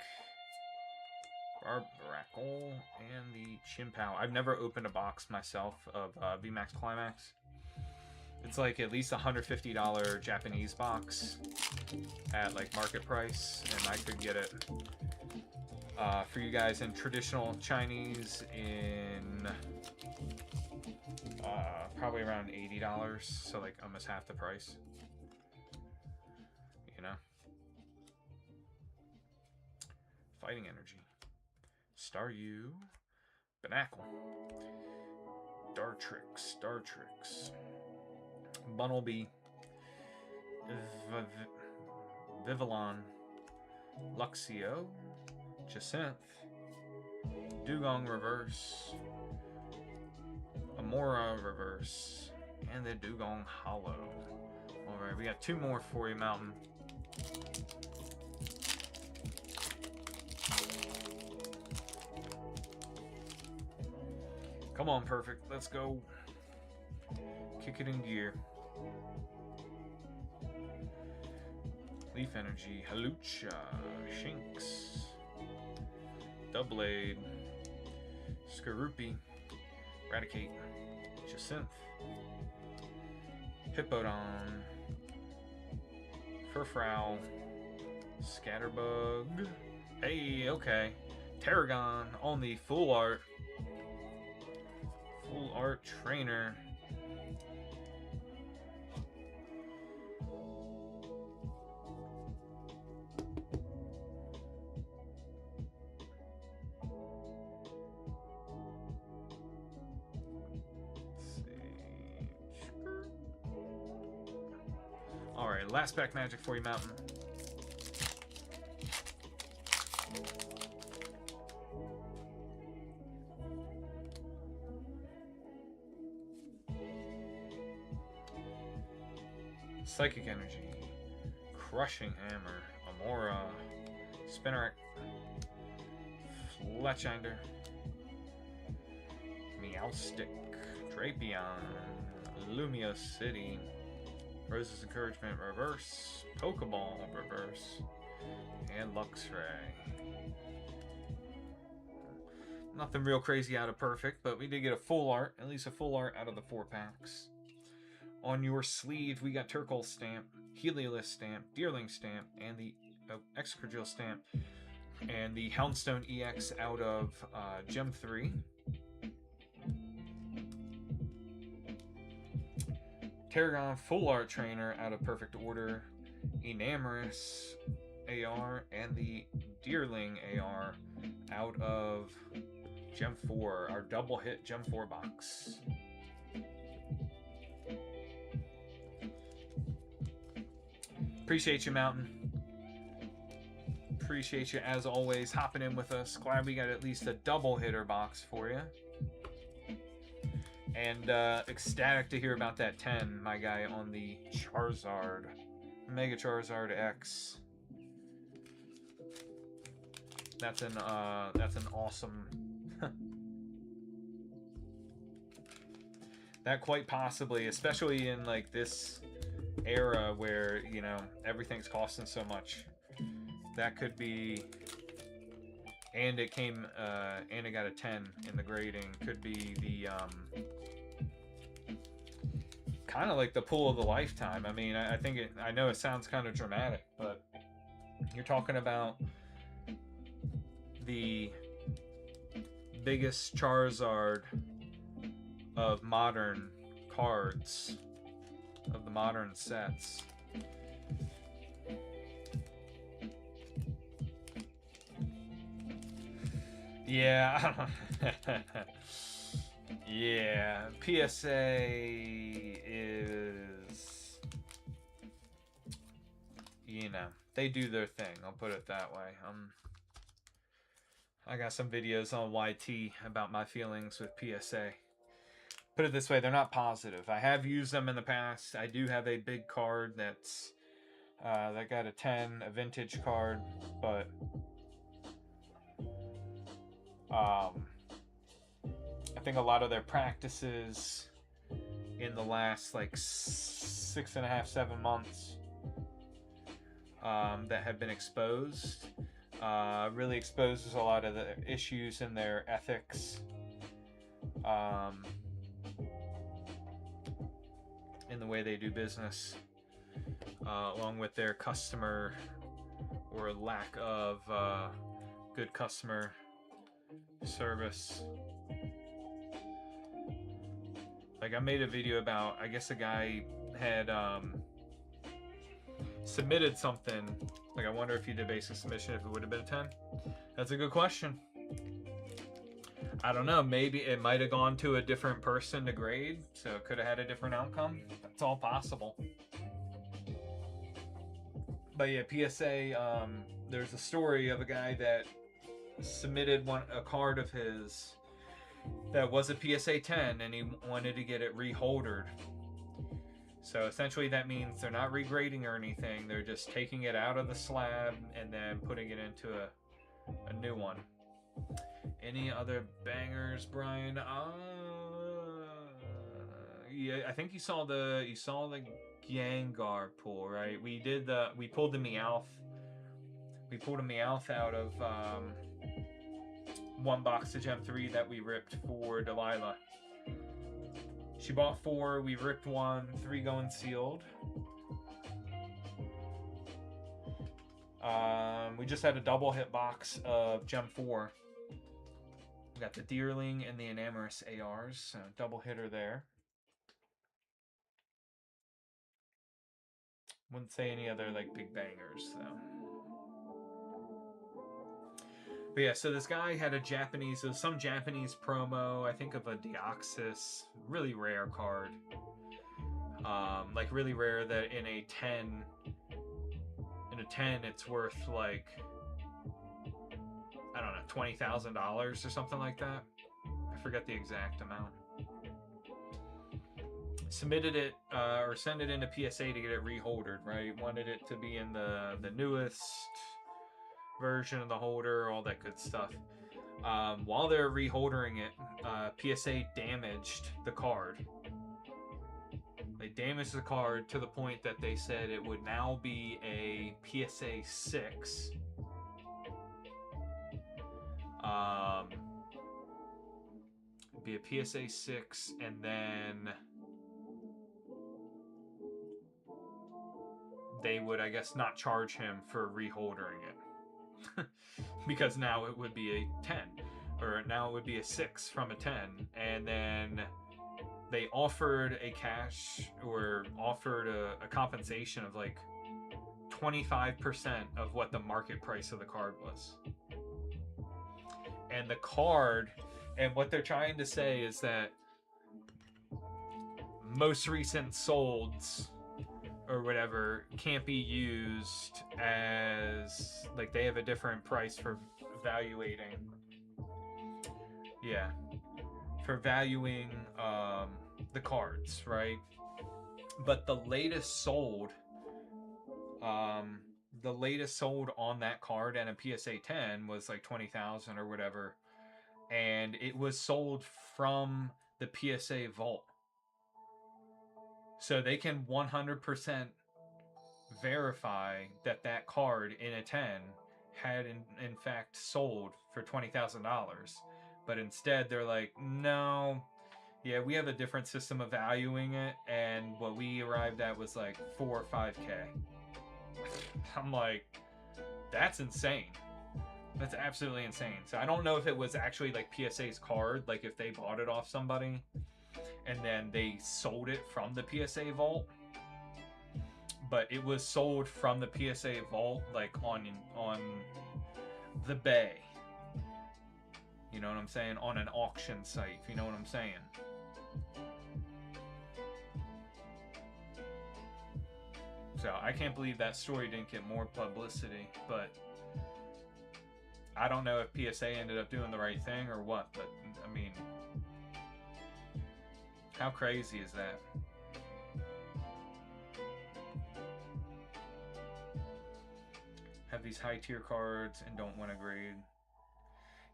Barbaracle and the Chimpow. I've never opened a box myself of VMAX Climax. It's like at least $150 Japanese box at like market price, and I could get it for you guys in traditional Chinese in probably around $80, so like almost half the price. You know, Fighting Energy, Staryu, Binacle, Dartrix, Bunnelby, Vivillon, Luxio, Jacinth, Dugong Reverse, Amora Reverse, and the Dugong Hollow. Alright, we got two more for you, Mountain. Come on, perfect. Let's go. Kick it in gear. Leaf Energy, Halucha, Shinx, Doublade, Skorupi, Raticate, Jacinth, Hippodon, Furfrou, Scatterbug. Hey, okay. Tarragon on the full art. Full art trainer. Alright, last pack magic for you, Mountain. Psychic Energy, Crushing Hammer, Amora, Spinarak, Fletchinder, Meowstic, Drapion, Lumia City, Rose's Encouragement Reverse, Pokeball Reverse, and Luxray. Nothing real crazy out of perfect, but we did get a full art, at least a full art out of the 4 packs. On your sleeve, we got Turkle Stamp, Heliolisk Stamp, Deerling Stamp, and the Excadrill Stamp, and the Houndstone EX out of Gem 3. Tarragon Full Art Trainer out of Perfect Order, Enamorous AR, and the Deerling AR out of Gem 4, our double hit Gem 4 box. Appreciate you, Mountain. Appreciate you, as always, hopping in with us. Glad we got at least a double hitter box for you. And ecstatic to hear about that 10, my guy, on the Charizard. Mega Charizard X. That's an awesome. That quite possibly, especially in like this era where, you know, everything's costing so much, that could be. And it came, and it got a 10 in the grading. Could be the kind of like the pull of the lifetime. I mean, I think it. I know it sounds kind of dramatic, but you're talking about the biggest Charizard of modern cards, of the modern sets. Yeah. Yeah, PSA is, you know, they do their thing. I'll put it that way. I got some videos on YT about my feelings with PSA. Put it this way, they're not positive. I have used them in the past. I do have a big card that's that got a 10, a vintage card, but I think a lot of their practices in the last like 6.5, 7 months that have been exposed really exposes a lot of the issues in their ethics, in the way they do business, along with their customer or lack of good customer service. Like, I made a video about, I guess a guy had submitted something. Like, I wonder if he did basic submission, if it would have been a 10. That's a good question. I don't know. Maybe it might have gone to a different person to grade, so it could have had a different outcome. That's all possible. But yeah, PSA, there's a story of a guy that submitted a card of his that was a PSA 10, and he wanted to get it reholdered. So essentially that means they're not regrading or anything. They're just taking it out of the slab and then putting it into a new one. Any other bangers, Brian? Yeah, I think you saw the Gengar pull, right? We pulled the Meowth. We pulled a Meowth out of one box of Gem 3 that we ripped for Delilah. She bought 4, we ripped 1, 3 going sealed. We just had a double hit box of Gem 4. We got the Deerling and the Enamorous ARs, so double hitter there. Wouldn't say any other like big bangers though. But yeah, so this guy had a Japanese, so some Japanese promo, I think of a Deoxys, really rare card. Like really rare that in a 10 it's worth like, I don't know, $20,000 or something like that. I forget the exact amount. Submitted it or sent it into PSA to get it reholdered, right? Wanted it to be in the newest version of the holder, all that good stuff. While they're reholdering it, PSA damaged the card. They damaged the card to the point that they said it would now be a PSA 6. It'd be a PSA 6, and then they would, I guess, not charge him for reholdering it. Because now it would be a 10, or now it would be a 6 from a 10, and then they offered a cash, or offered a compensation of like 25% of what the market price of the card was. And the card, and what they're trying to say is that most recent solds or whatever can't be used as, like, they have a different price for evaluating. Yeah. For valuing the cards, right? But the latest sold, the latest sold on that card and a PSA 10 was like 20,000 or whatever, and it was sold from the PSA vault. So they can 100% verify that that card in a 10 had in fact sold for $20,000. But instead they're like, no, yeah, we have a different system of valuing it, and what we arrived at was like 4 or 5K. I'm like, that's insane. That's absolutely insane. So I don't know if it was actually like PSA's card, like if they bought it off somebody and then they sold it from the PSA vault. But it was sold from the PSA vault, like on the bay. You know what I'm saying? On an auction site, if you know what I'm saying. So I can't believe that story didn't get more publicity, but I don't know if PSA ended up doing the right thing or what, but I mean, how crazy is that? Have these high tier cards and don't win a grade.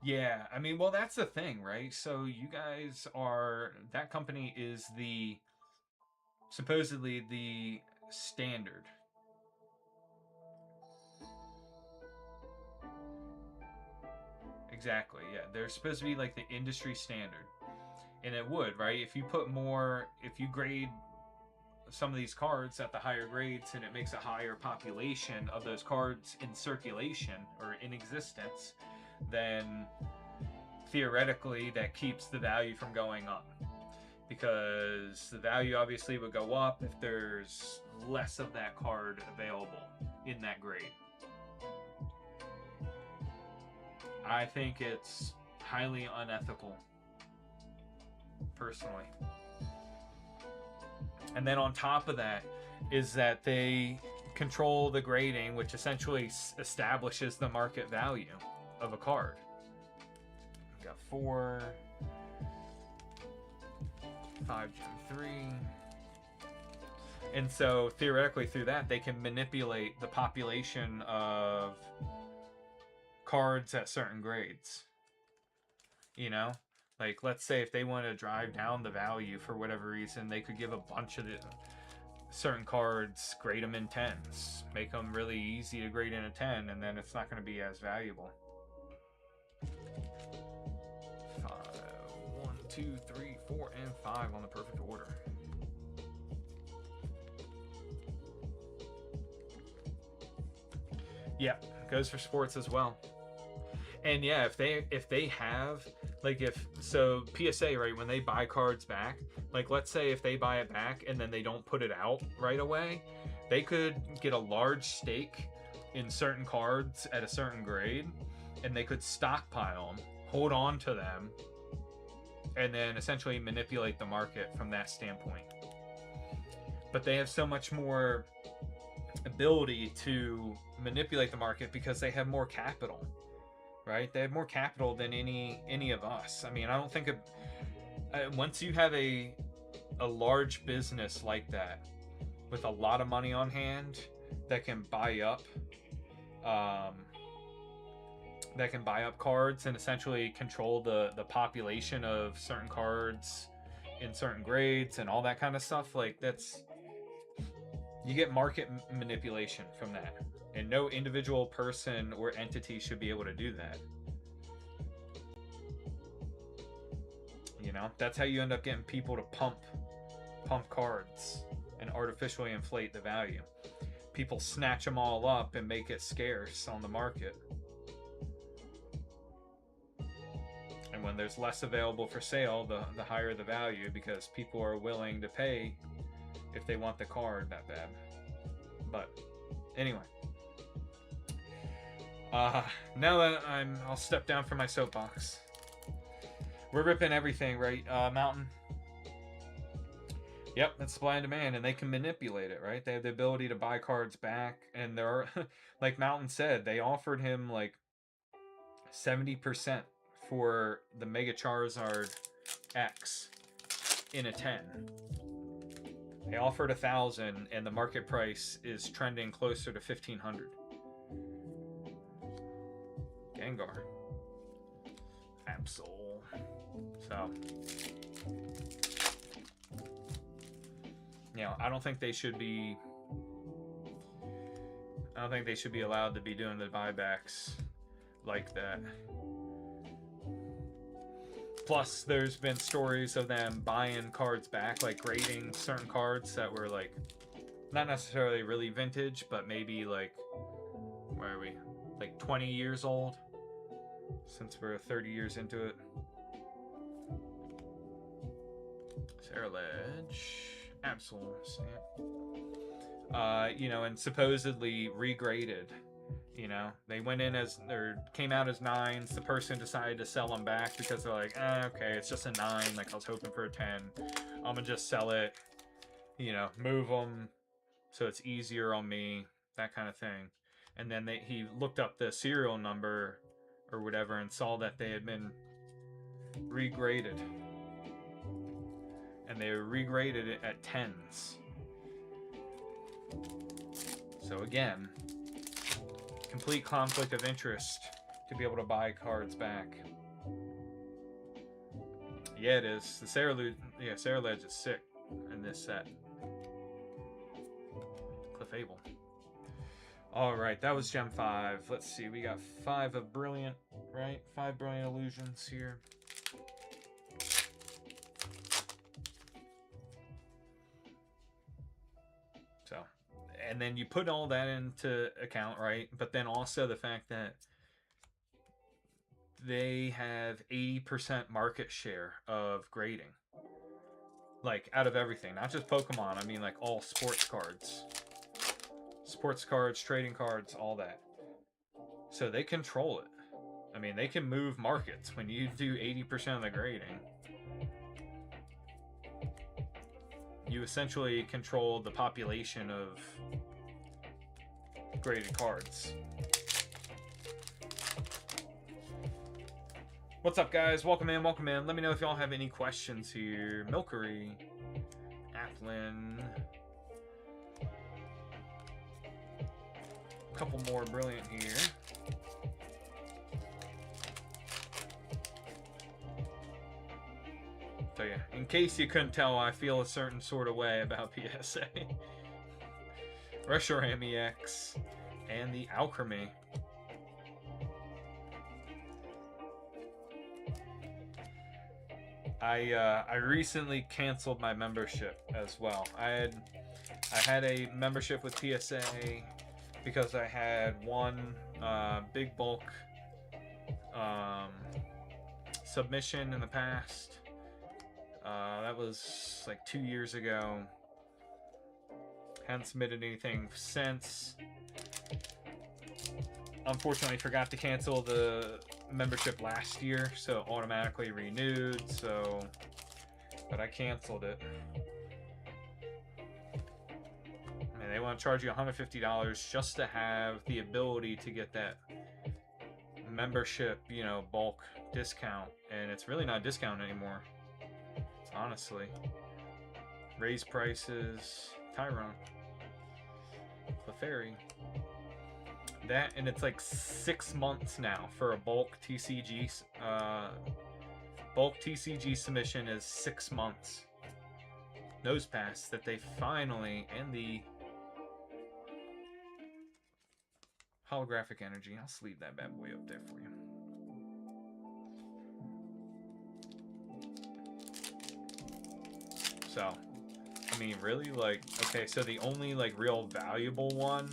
Yeah, I mean, well, that's the thing, right? So you guys are, that company is supposedly the standard. Exactly, yeah. They're supposed to be like the industry standard. And it would, right? If you put more, if you grade some of these cards at the higher grades and it makes a higher population of those cards in circulation or in existence, then theoretically that keeps the value from going up, because the value obviously would go up if there's less of that card available in that grade. I think it's highly unethical, personally. And then on top of that is that they control the grading, which essentially establishes the market value of a card. We've got 4, 5 Gen 3. And so theoretically through that, they can manipulate the population of cards at certain grades. You know? Like, let's say if they want to drive down the value for whatever reason, they could give a bunch of the certain cards, grade them in 10s, make them really easy to grade in a 10, and then it's not going to be as valuable. 5, 1, 2, 3, 4, and 5 on the perfect order. Yeah, goes for sports as well. And yeah, if they have, like, if so PSA, right, when they buy cards back, like let's say if they buy it back and then they don't put it out right away, they could get a large stake in certain cards at a certain grade, and they could stockpile them, hold on to them, and then essentially manipulate the market from that standpoint. But they have so much more ability to manipulate the market because they have more capital. Right? They have more capital than any of us. I mean, I don't think once you have a large business like that with a lot of money on hand that can buy up cards and essentially control the population of certain cards in certain grades and all that kind of stuff, like you get market manipulation from that. And no individual person or entity should be able to do that. You know, that's how you end up getting people to pump cards and artificially inflate the value. People snatch them all up and make it scarce on the market. And when there's less available for sale, the higher the value, because people are willing to pay if they want the card that bad. But anyway. Now that I'll step down from my soapbox. We're ripping everything, right, Mountain? Yep, that's supply and demand, and they can manipulate it, right? They have the ability to buy cards back, and there are, like Mountain said, they offered him like 70% for the Mega Charizard X in a 10. They offered 1,000, and the market price is trending closer to 1,500. Gengar. Absol. So, you know, I don't think they should be allowed to be doing the buybacks like that. Plus, there's been stories of them buying cards back, like grading certain cards that were like not necessarily really vintage, but maybe like, where are we? Like 20 years old, since we're 30 years into it. Sarah Ledge, Absol, you know, and supposedly regraded. You know, they went in as, or came out as 9s. The person decided to sell them back because they're like, okay, it's just a 9. Like, I was hoping for a 10. I'm gonna just sell it, you know, move them so it's easier on me, that kind of thing. And then he looked up the serial number or whatever and saw that they had been regraded. And they regraded it at 10s. So again, complete conflict of interest to be able to buy cards back. Yeah, it is. The Sarah Ledge is sick in this set. Clefable. Alright, that was Gem 5. Let's see, we got 5 of Brilliant, right? 5 Brilliant Illusions here. So, and then you put all that into account, right? But then also the fact that they have 80% market share of grading. Like, out of everything. Not just Pokemon, I mean like all sports cards. Sports cards, trading cards, all that. So they control it. I mean, they can move markets when you do 80% of the grading. You essentially control the population of graded cards. What's up, guys? Welcome in, welcome in. Let me know if y'all have any questions here. Milkery, Applin, a couple more Brilliant here. So yeah, in case you couldn't tell, I feel a certain sort of way about PSA. Reshiram EX and the Alchemy. I recently canceled my membership as well. I had a membership with PSA because I had one big bulk submission in the past. That was like 2 years ago. Hadn't submitted anything since. Unfortunately, forgot to cancel the membership last year, so it automatically renewed. So, but I canceled it. I mean, they want to charge you $150 just to have the ability to get that membership, you know, bulk discount, and it's really not a discount anymore. Honestly, raise prices. Tyrone, Clefairy. That, and it's like 6 months now for a bulk TCG. Bulk TCG submission is 6 months. Nose pass that they finally, and the holographic energy. I'll sleeve that bad boy up there for you. So, I mean, really, like, okay, so the only, like, real valuable one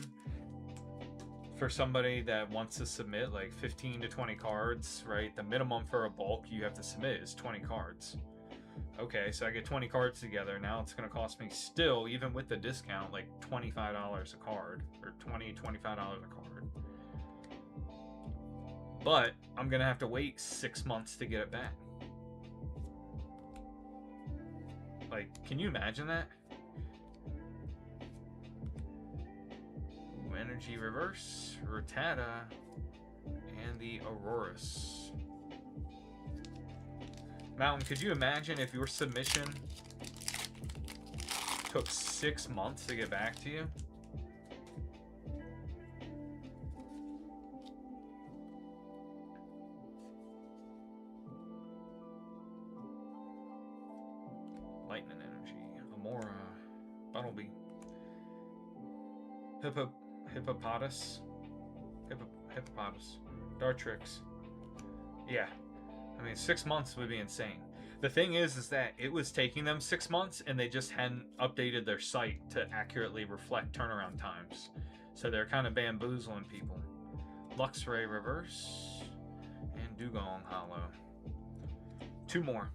for somebody that wants to submit, like, 15 to 20 cards, right? The minimum for a bulk you have to submit is 20 cards. Okay, so I get 20 cards together. Now it's going to cost me still, even with the discount, like $25 a card, or $25 a card. But I'm going to have to wait 6 months to get it back. Like, can you imagine that? Ooh, Energy Reverse, Rattata, and the Aurorus. Mountain, could you imagine if your submission took 6 months to get back to you? Lightning Energy, Amora, Bumblebee, Hippopotas, Dartrix. Yeah, I mean 6 months would be insane. The thing is that it was taking them 6 months and they just hadn't updated their site to accurately reflect turnaround times. So they're kind of bamboozling people. Luxray Reverse and Dugong Hollow. 2 more.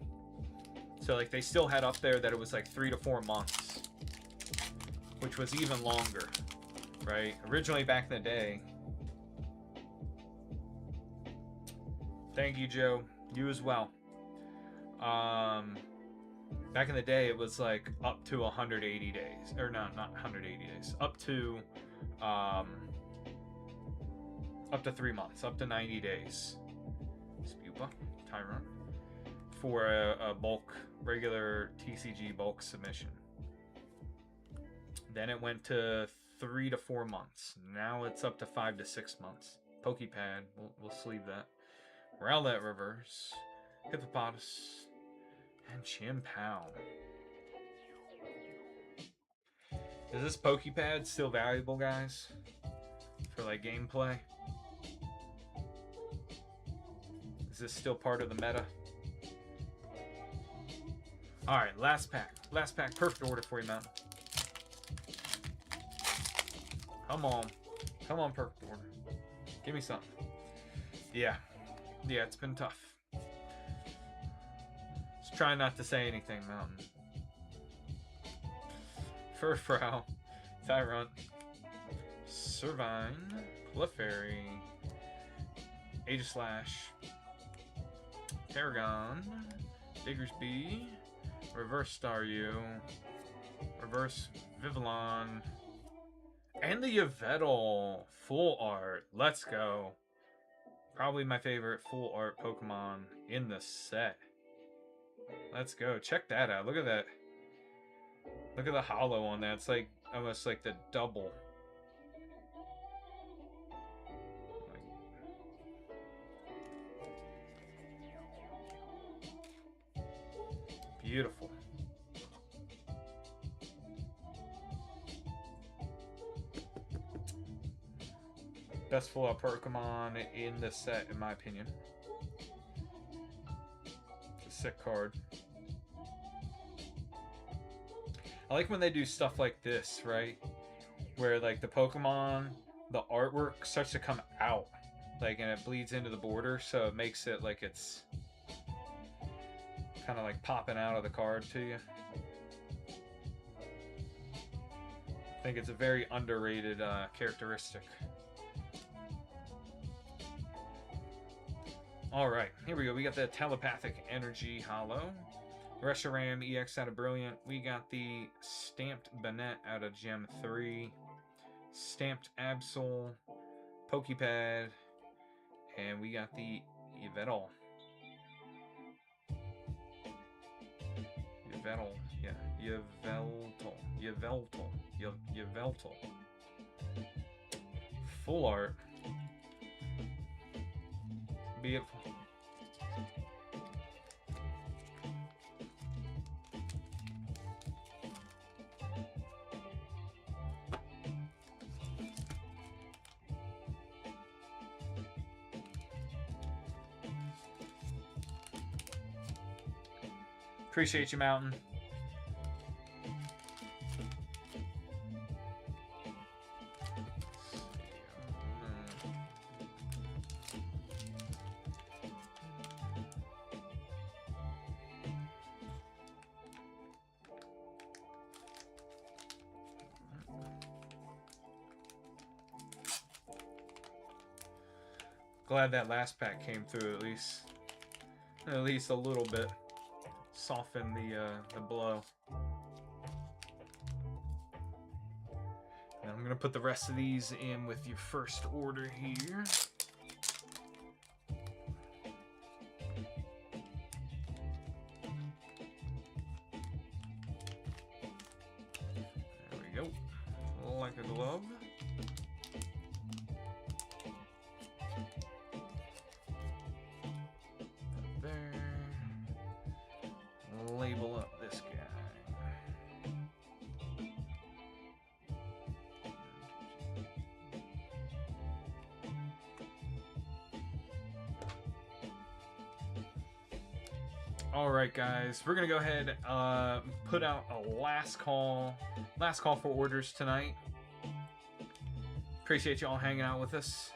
So like they still had up there that it was like 3 to 4 months, which was even longer, right? Originally back in the day. Thank you, Joe. You as well. Back in the day, it was like up to 180 days, or no, not 180 days, up to 3 months, up to 90 days. Spupa, Tyrant, for a bulk, regular TCG bulk submission. Then it went to 3 to 4 months. Now it's up to 5 to 6 months. Pokepad, we'll sleeve that. Rowlet Reverse, Hippopotas, and Chien-Pao. Is this Pokepad still valuable, guys? For like gameplay? Is this still part of the meta? Alright, last pack. Last pack, perfect order for you, man. Come on. Come on, perfect order. Give me something. Yeah. Yeah, it's been tough. Just try not to say anything, Mountain. Furfrou, Tyrant, Servine, Clefairy, Aegislash, Paragon, Diggersby, Reverse Staryu, Reverse Vivillon, and the Yveltal full art. Let's go. Probably my favorite full art Pokemon in the set. Let's go. Check that out. Look at that. Look at the hollow on that. It's like almost like the double. Beautiful. Best full art Pokemon in the set, in my opinion. It's a sick card. I like when they do stuff like this, right? Where like the Pokemon, the artwork starts to come out, like, and it bleeds into the border, so it makes it like it's kind of like popping out of the card to you. I think it's a very underrated characteristic. Alright, here we go. We got the Telepathic Energy Hollow. Reshiram EX out of Brilliant. We got the Stamped Banette out of Gem 3. Stamped Absol. Pokepad. And we got the Yveltal. Yveltal. Yeah. Yveltal. Full art. Beautiful. Appreciate you, Mountain. Glad that last pack came through at least a little bit. Soften the blow. And I'm gonna put the rest of these in with your first order here. There we go. Like a glove. Label up this guy. All right, guys, we're gonna go ahead put out a last call for orders tonight. Appreciate you all hanging out with us.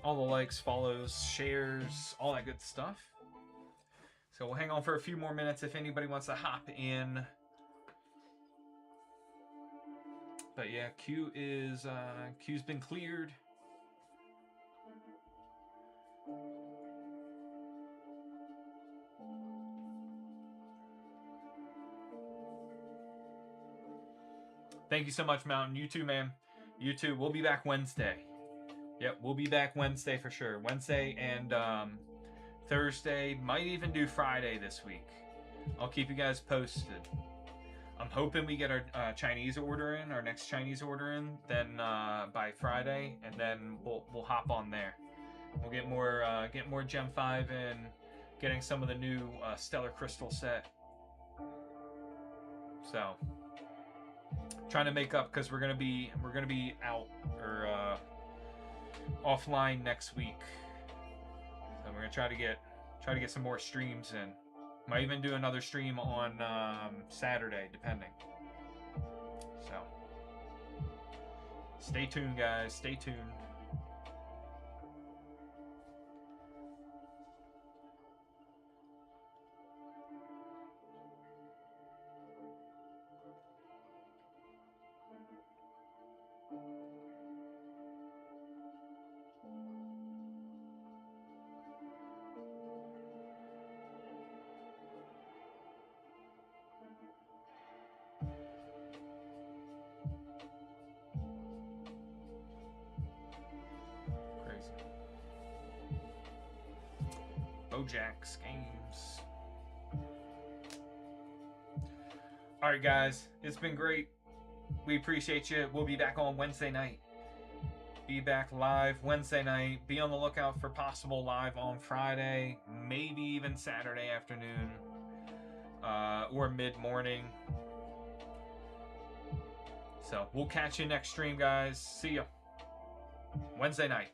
All the likes, follows, shares, all that good stuff. So we'll hang on for a few more minutes if anybody wants to hop in. But yeah, Q's been cleared. Thank you so much, Mountain. You too, man. You too. We'll be back Wednesday. Yep, we'll be back Wednesday for sure. Wednesday and Thursday. Might even do Friday this week. I'll keep you guys posted. I'm hoping we get our Chinese order in, our next Chinese order in, then by Friday, and then we'll hop on there. We'll get more Gem 5 in, getting some of the new Stellar Crystal set. So trying to make up because we're gonna be out or offline next week. So we're gonna try to get some more streams in. Might even do another stream on Saturday, depending. So stay tuned, guys. Stay tuned. Bojack's games. Alright, guys, it's been great. We appreciate you. We'll be back on Wednesday night. Be back live Wednesday night. Be on the lookout for possible live on Friday, maybe even Saturday afternoon or mid-morning. So we'll catch you next stream, guys. See ya Wednesday night.